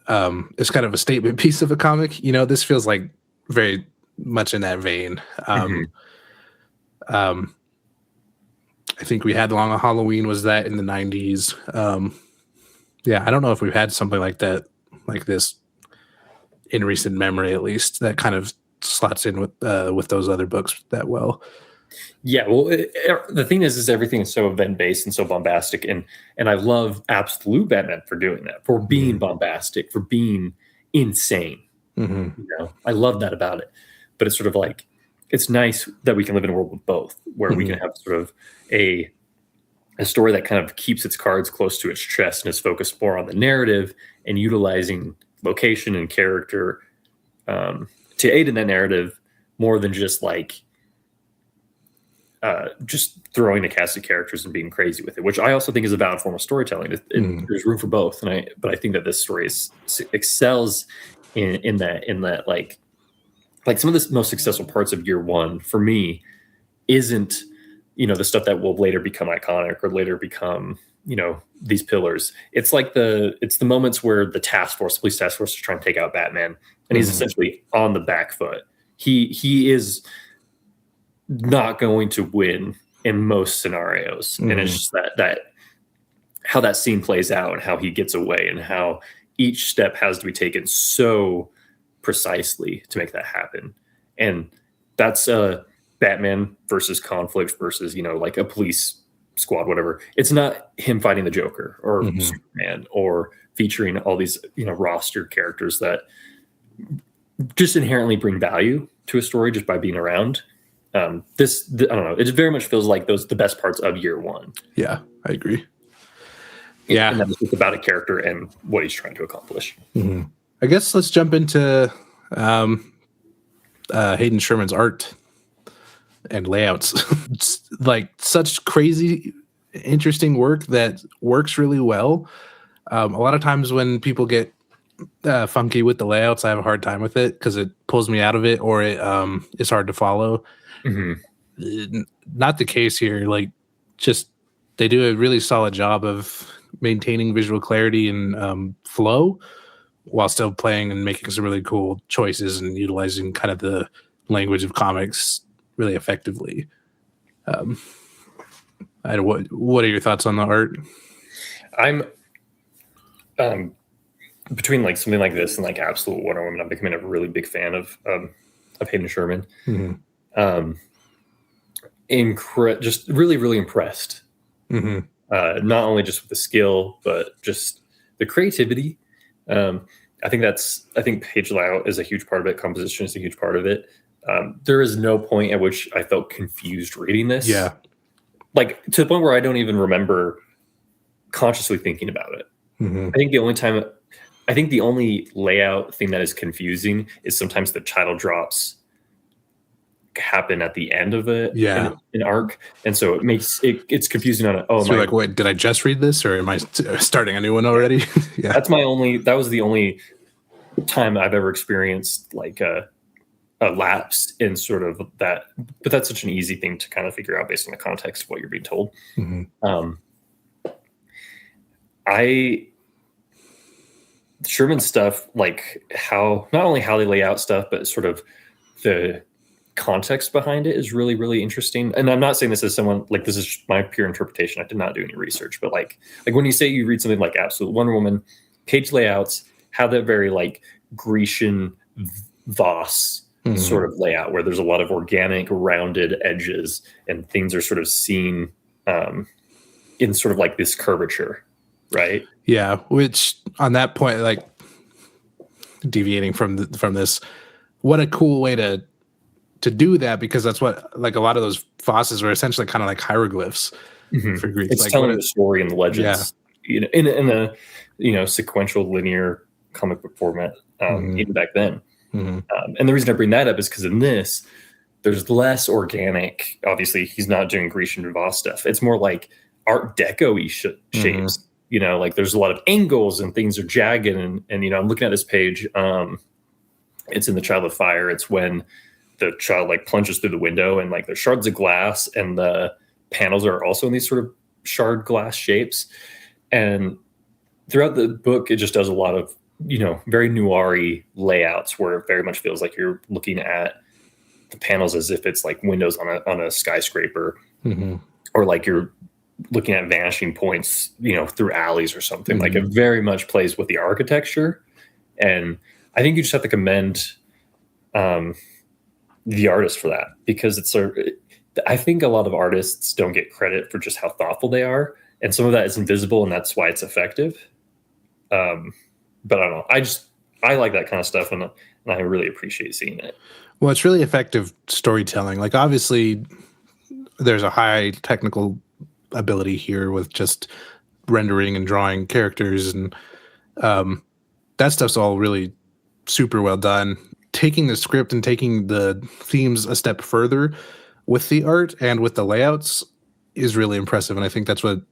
it's kind of a statement piece of a comic. You know, this feels like very much in that vein. I think we had Long Halloween was that in the 90s. Yeah, I don't know if we've had something like this in recent memory, at least, that kind of slots in with those other books that well. Yeah, well, the thing is everything is so event based and so bombastic, and I love Absolute Batman for doing that, for being bombastic, for being insane. Mm-hmm. You know, I love that about it. But it's sort of like, it's nice that we can live in a world with both, where we can have sort of a story that kind of keeps its cards close to its chest and is focused more on the narrative and utilizing location and character to aid in that narrative more than just like just throwing a cast of characters and being crazy with it, which I also think is a valid form of storytelling. There's room for both, but I think that this story excels in that like some of the most successful parts of year one for me isn't, you know, the stuff that will later become iconic or later become, you know, these pillars. It's the moments where the police task force is trying to take out Batman, and he's essentially on the back foot. He is not going to win in most scenarios, and it's just that how that scene plays out and how he gets away and how each step has to be taken so precisely to make that happen. And that's Batman versus conflict versus, you know, like a police squad, whatever. It's not him fighting the Joker or Superman or featuring all these, you know, roster characters that just inherently bring value to a story just by being around. I don't know. It very much feels like the best parts of year one. Yeah, I agree. Yeah, and that's just about a character and what he's trying to accomplish. I guess let's jump into Hayden Sherman's art and layouts. It's like such crazy, interesting work that works really well. A lot of times when people get funky with the layouts, I have a hard time with it because it pulls me out of it, or it's hard to follow. Not the case here. Like, just they do a really solid job of maintaining visual clarity and flow while still playing and making some really cool choices and utilizing kind of the language of comics really effectively. What are your thoughts on the art? I'm between like something like this and like Absolute Wonder Woman, I'm becoming a really big fan of Hayden Sherman. Just really, really impressed. Not only just with the skill, but just the creativity. I think page layout is a huge part of it. Composition is a huge part of it. There is no point at which I felt confused reading this. Yeah. Like to the point where I don't even remember consciously thinking about it. I think the only layout thing that is confusing is sometimes the title drops happen at the end of an arc, and so it makes it's confusing on so you're like, wait, did I just read this or am I starting a new one already? Yeah, that was the only time I've ever experienced like a lapse in sort of that, but that's such an easy thing to kind of figure out based on the context of what you're being told. Sherman stuff, like how not only how they lay out stuff, but sort of the context behind it is really, really interesting. And I'm not saying this as someone like, this is my pure interpretation. I did not do any research, but like when you say you read something like Absolute Wonder Woman, page layouts have that very like Grecian Voss sort of layout where there's a lot of organic rounded edges and things are sort of seen in sort of like this curvature, right? Yeah, which on that point, like deviating from this, what a cool way to do that, because that's what like a lot of those Vosses are essentially kind of like hieroglyphs for Greeks. It's like telling the story and the legends, you know, in a sequential linear comic book format, even back then. And the reason I bring that up is because in this, there's less organic. Obviously, he's not doing Grecian Voss stuff. It's more like Art Deco-y shapes. You know, like there's a lot of angles and things are jagged. And you know, I'm looking at this page. It's in The Child of Fire. It's when the child like plunges through the window and like there's shards of glass and the panels are also in these sort of shard glass shapes. And throughout the book, it just does a lot of, you know, very noir-y layouts where it very much feels like you're looking at the panels as if it's like windows on a skyscraper, or like you're looking at vanishing points, through alleys or something. Like it very much plays with the architecture. And I think you just have to commend the artist for that, because I think a lot of artists don't get credit for just how thoughtful they are. And some of that is invisible, and that's why it's effective. But I don't know. I like that kind of stuff, and I really appreciate seeing it. Well, it's really effective storytelling. Like, obviously, there's a high technical ability here with just rendering and drawing characters, and that stuff's all really super well done. Taking the script and taking the themes a step further with the art and with the layouts is really impressive, and I think that's what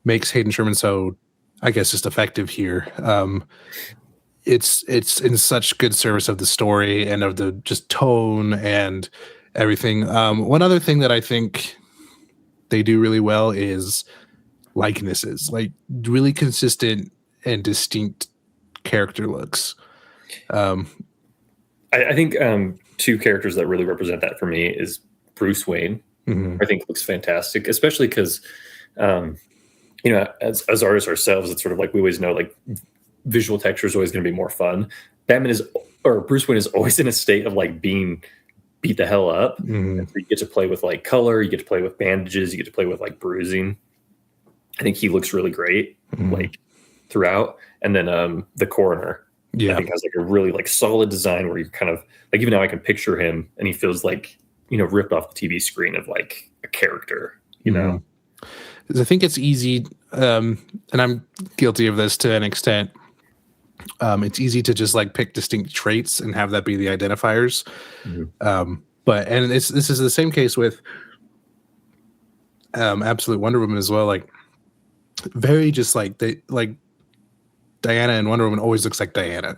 makes Hayden Sherman so, I guess, just effective here. It's in such good service of the story and of the just tone and everything. One other thing that I think they do really well is likenesses, like really consistent and distinct character looks. I think two characters that really represent that for me is Bruce Wayne. I think looks fantastic, especially because as artists ourselves, it's sort of like we always know, like, visual texture is always going to be more fun. Bruce Wayne is always in a state of like being beat the hell up. So you get to play with like color, you get to play with bandages, you get to play with like bruising. I think he looks really great like throughout. And then the coroner, I think, has like a really like solid design where you're kind of like, even now I can picture him and he feels like, ripped off the TV screen of like a character, know. I think it's easy, and I'm guilty of this to an extent. It's easy to just like pick distinct traits and have that be the identifiers. This is the same case with Absolute Wonder Woman as well. Like, very just like Diana and Wonder Woman always looks like Diana,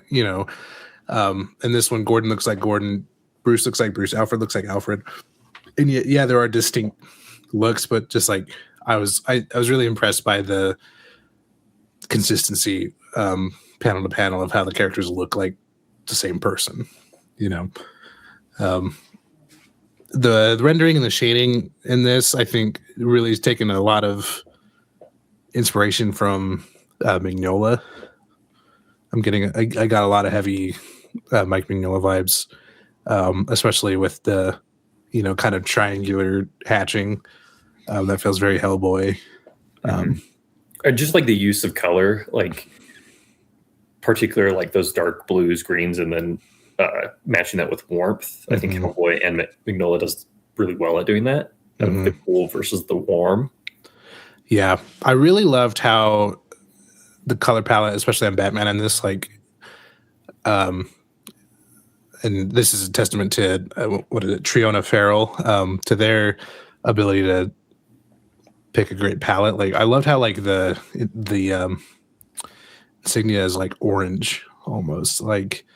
and this one, Gordon looks like Gordon, Bruce looks like Bruce, Alfred looks like Alfred, and yet there are distinct looks, but just like I was really impressed by the consistency, panel to panel, of how the characters look like the same person. The rendering and the shading in this, I think, really has taken a lot of inspiration from Mignola. I got a lot of heavy Mike Mignola vibes, especially with the kind of triangular hatching. That feels very Hellboy. Just like the use of color, like particular like those dark blues, greens, and then matching that with warmth. I think Hellboy and Mignola does really well at doing that. The cool versus the warm. Yeah, I really loved how the color palette, especially on Batman, and this and this is a testament to Triona Farrell, to their ability to pick a great palette. Like, I loved how like the insignia is like orange almost, like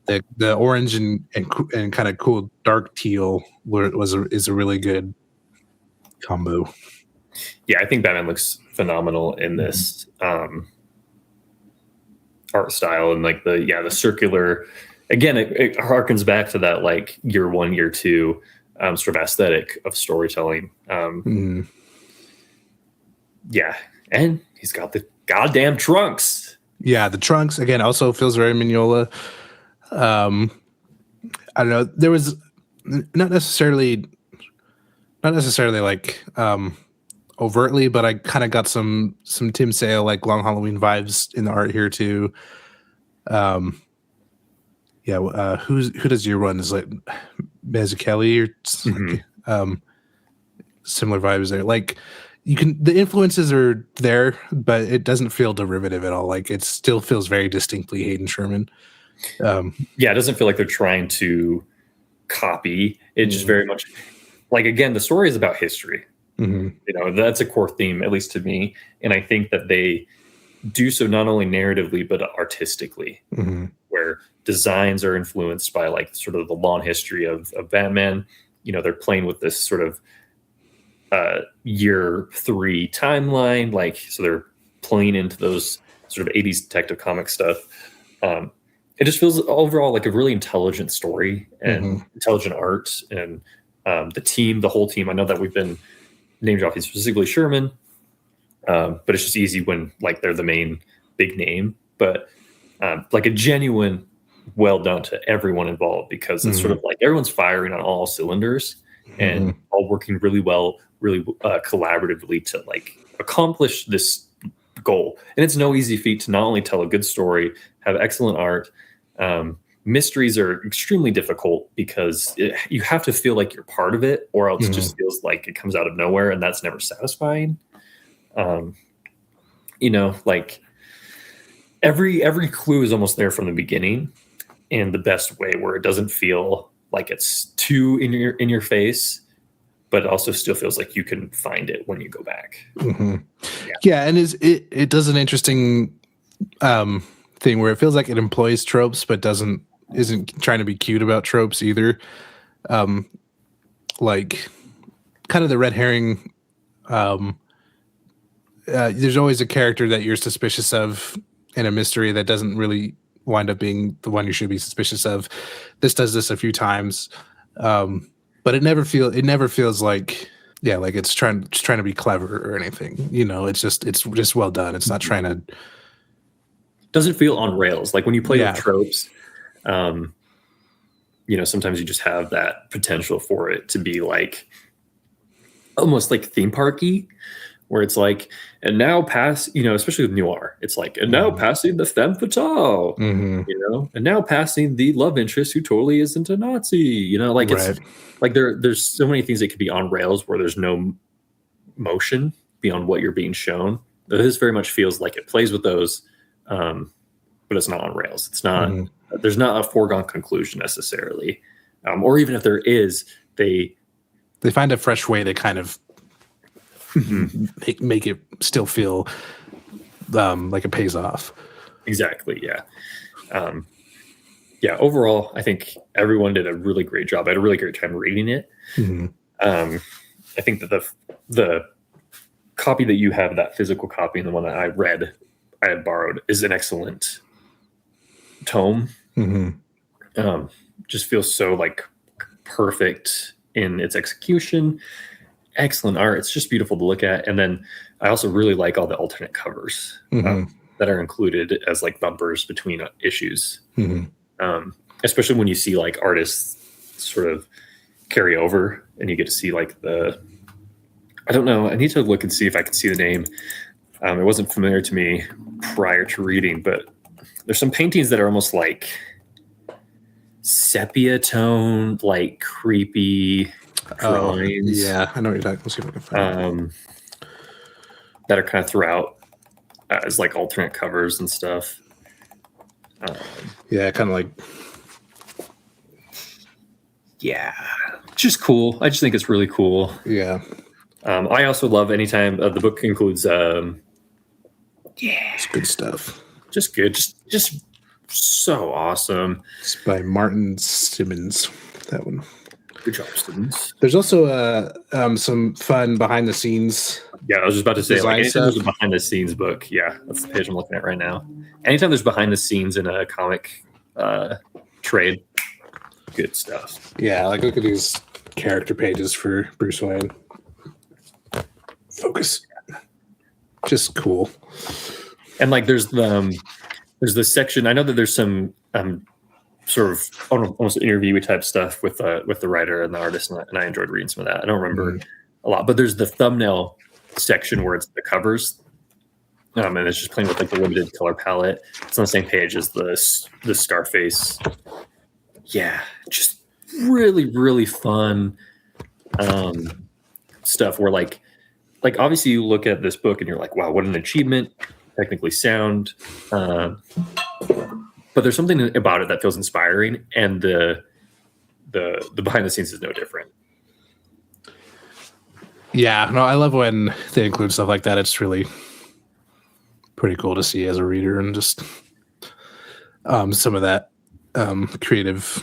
the orange and kind of cool dark teal is a really good combo. Yeah, I think Batman looks phenomenal in this art style, and like the circular. Again, it harkens back to that like year one, year two sort of aesthetic of storytelling. Yeah, and he's got the goddamn trunks. Yeah, the trunks again also feels very Mignola. I don't know. There was not necessarily like overtly, but I kind of got some Tim Sale like Long Halloween vibes in the art here too. Who does your run? Is like Mazzucchelli or similar vibes there. Like, the influences are there, but it doesn't feel derivative at all. Like, it still feels very distinctly Hayden Sherman. It doesn't feel like they're trying to copy. It just very much, like, again, the story is about history. That's a core theme, at least to me. And I think that they do so not only narratively, but artistically, where designs are influenced by like sort of the long history of Batman. They're playing with this sort of year 3 timeline, like, so they're playing into those sort of 80s detective comic stuff. It just feels overall like a really intelligent story and intelligent art, and the whole team. I know that we've been name dropping specifically Sherman, but it's just easy when like they're the main big name. But like a genuine well done to everyone involved, because it's sort of like everyone's firing on all cylinders and all working really well, really collaboratively to like accomplish this goal. And it's no easy feat to not only tell a good story, have excellent art. Mysteries are extremely difficult because you have to feel like you're part of it, or else it just feels like it comes out of nowhere, and that's never satisfying. You know, like every clue is almost there from the beginning in the best way, where it doesn't feel like it's too in your face, but it also still feels like you can find it when you go back. Yeah, and it does an interesting thing where it feels like it employs tropes, but isn't trying to be cute about tropes either. Like kind of the red herring. There's always a character that you're suspicious of in a mystery that doesn't really wind up being the one you should be suspicious of. This does this a few times, but it never feels like like it's trying to be clever or anything. You know, it's just well done. It's not trying to. Doesn't feel on rails. Like when you play with tropes, you know, sometimes you just have that potential for it to be like almost like theme parky, where it's like, and now you know, especially with noir, it's like, and now passing the femme fatale, you know, and now passing the love interest who totally isn't a Nazi, you know, like it's like there's so many things that could be on rails where there's no motion beyond what you're being shown. This very much feels like it plays with those, but it's not on rails. It's not, there's not a foregone conclusion necessarily. Or even if there is, they find a fresh way to kind of make it still feel like it pays off. Exactly. Yeah. Yeah. Overall, I think everyone did a really great job. I had a really great time reading it. I think that the copy that you have, that physical copy, and the one that I had borrowed, is an excellent tome. Just feels so like perfect in its execution. Excellent art. It's just beautiful to look at. And then I also really like all the alternate covers that are included as like bumpers between issues. Especially when you see like artists sort of carry over and you get to see like I don't know. I need to look and see if I can see the name. It wasn't familiar to me prior to reading, but there's some paintings that are almost like sepia tone, like creepy drawings. Yeah, I know what you're talking. Let's see if I can find that are kind of throughout as like alternate covers and stuff. Yeah, kind of like. Yeah, just cool. I just think it's really cool. Yeah. I also love anytime the book includes. It's good stuff. Just good. Just so awesome. It's by Martin Simmons. That one. Good job, students. There's also some fun behind the scenes. Yeah, I was just about to say, like, anytime stuff. there's a behind the scenes book, that's the page I'm looking at right now. Anytime there's behind the scenes in a comic trade, good stuff. Yeah, like look at these character pages for Bruce Wayne. Focus. Just cool. And like there's the section. I know that there's some sort of almost interview type stuff with the writer and the artist, and I enjoyed reading some of that. I don't remember a lot, but there's the thumbnail section where it's the covers, and it's just playing with like the limited color palette. It's on the same page as the Scarface. Yeah, just really really fun stuff. Where like obviously you look at this book and you're like, wow, what an achievement, technically sound. But there's something about it that feels inspiring, and the behind the scenes is no different. Yeah, no, I love when they include stuff like that. It's really pretty cool to see as a reader, and just some of that creative,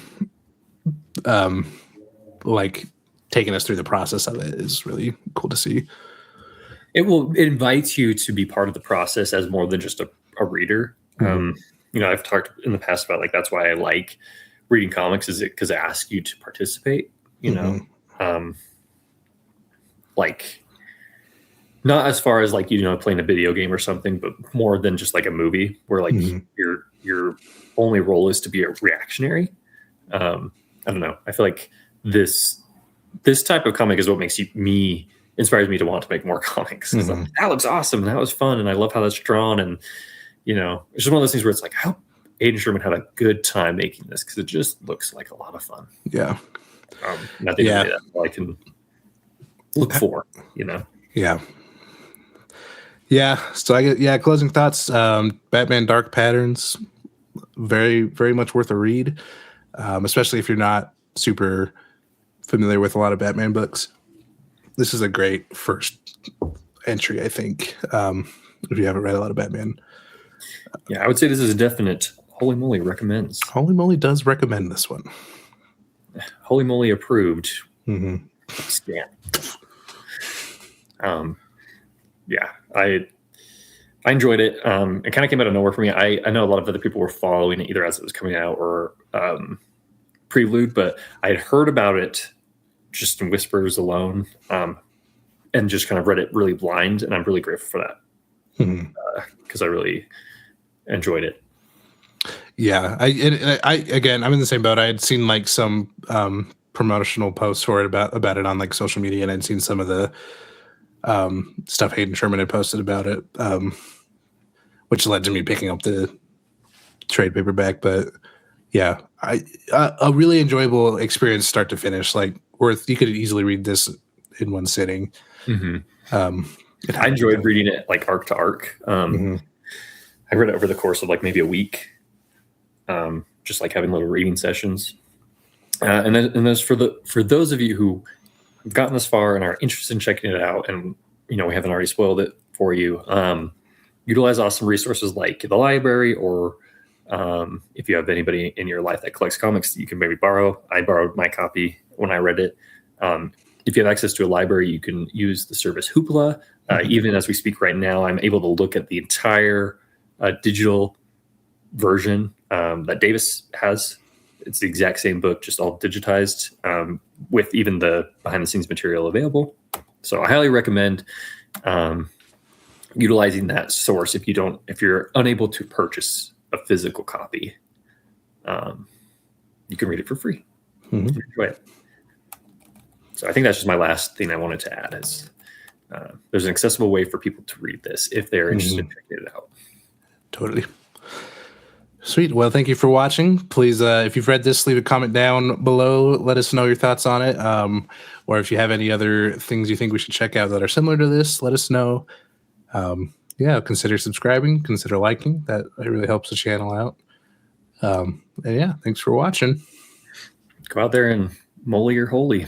like taking us through the process of it is really cool to see. It invites you to be part of the process as more than just a reader. You know, I've talked in the past about like that's why I like reading comics, is it because it asks you to participate. You know, like Not as far as like, playing a video game or something, but more than just like a movie where like your only role is to be a reactionary. I don't know. I feel like this type of comic is what makes inspires me to want to make more comics. Like, that looks awesome. That was fun. And I love how that's drawn. And, it's just one of those things where it's like, I hope Hayden Sherman had a good time making this because it just looks like a lot of fun. Yeah. And I think that's all I can look for, Yeah. Yeah. So closing thoughts. Batman Dark Patterns, very, very much worth a read. Especially if you're not super familiar with a lot of Batman books. This is a great first entry, I think. If you haven't read a lot of Batman. Yeah, I would say this is a definite Holy Moley recommends. Holy Moley does recommend this one. Holy Moley approved. Scan. Yeah, I enjoyed it. It kind of came out of nowhere for me. I know a lot of other people were following it either as it was coming out or prelude, but I had heard about it just in whispers alone, and just kind of read it really blind, and I'm really grateful for that because I really enjoyed it. Yeah, again, I'm in the same boat. I had seen like some promotional posts for it about it on like social media, and I'd seen some of the stuff Hayden Sherman had posted about it, which led to me picking up the trade paperback. But yeah, a really enjoyable experience, start to finish. Like you could easily read this in one sitting. I enjoyed reading it like arc to arc. I read it over the course of like maybe a week, just like having little reading sessions. And then for those of you who have gotten this far and are interested in checking it out, and we haven't already spoiled it for you, utilize awesome resources like the library, or if you have anybody in your life that collects comics that you can maybe borrow. I borrowed my copy when I read it. If you have access to a library, you can use the service Hoopla. Even as we speak right now, I'm able to look at the entire digital version that Davis has. It's the exact same book, just all digitized, with even the behind-the-scenes material available. So I highly recommend utilizing that source if you're unable to purchase a physical copy. You can read it for free. Enjoy it. So I think that's just my last thing I wanted to add is there's an accessible way for people to read this if they're interested in checking it out. Totally. Sweet. Well, thank you for watching. Please, if you've read this, leave a comment down below. Let us know your thoughts on it. Or if you have any other things you think we should check out that are similar to this, let us know. Consider subscribing, consider liking. That really helps the channel out. And yeah, thanks for watching. Go out there and moley your holy.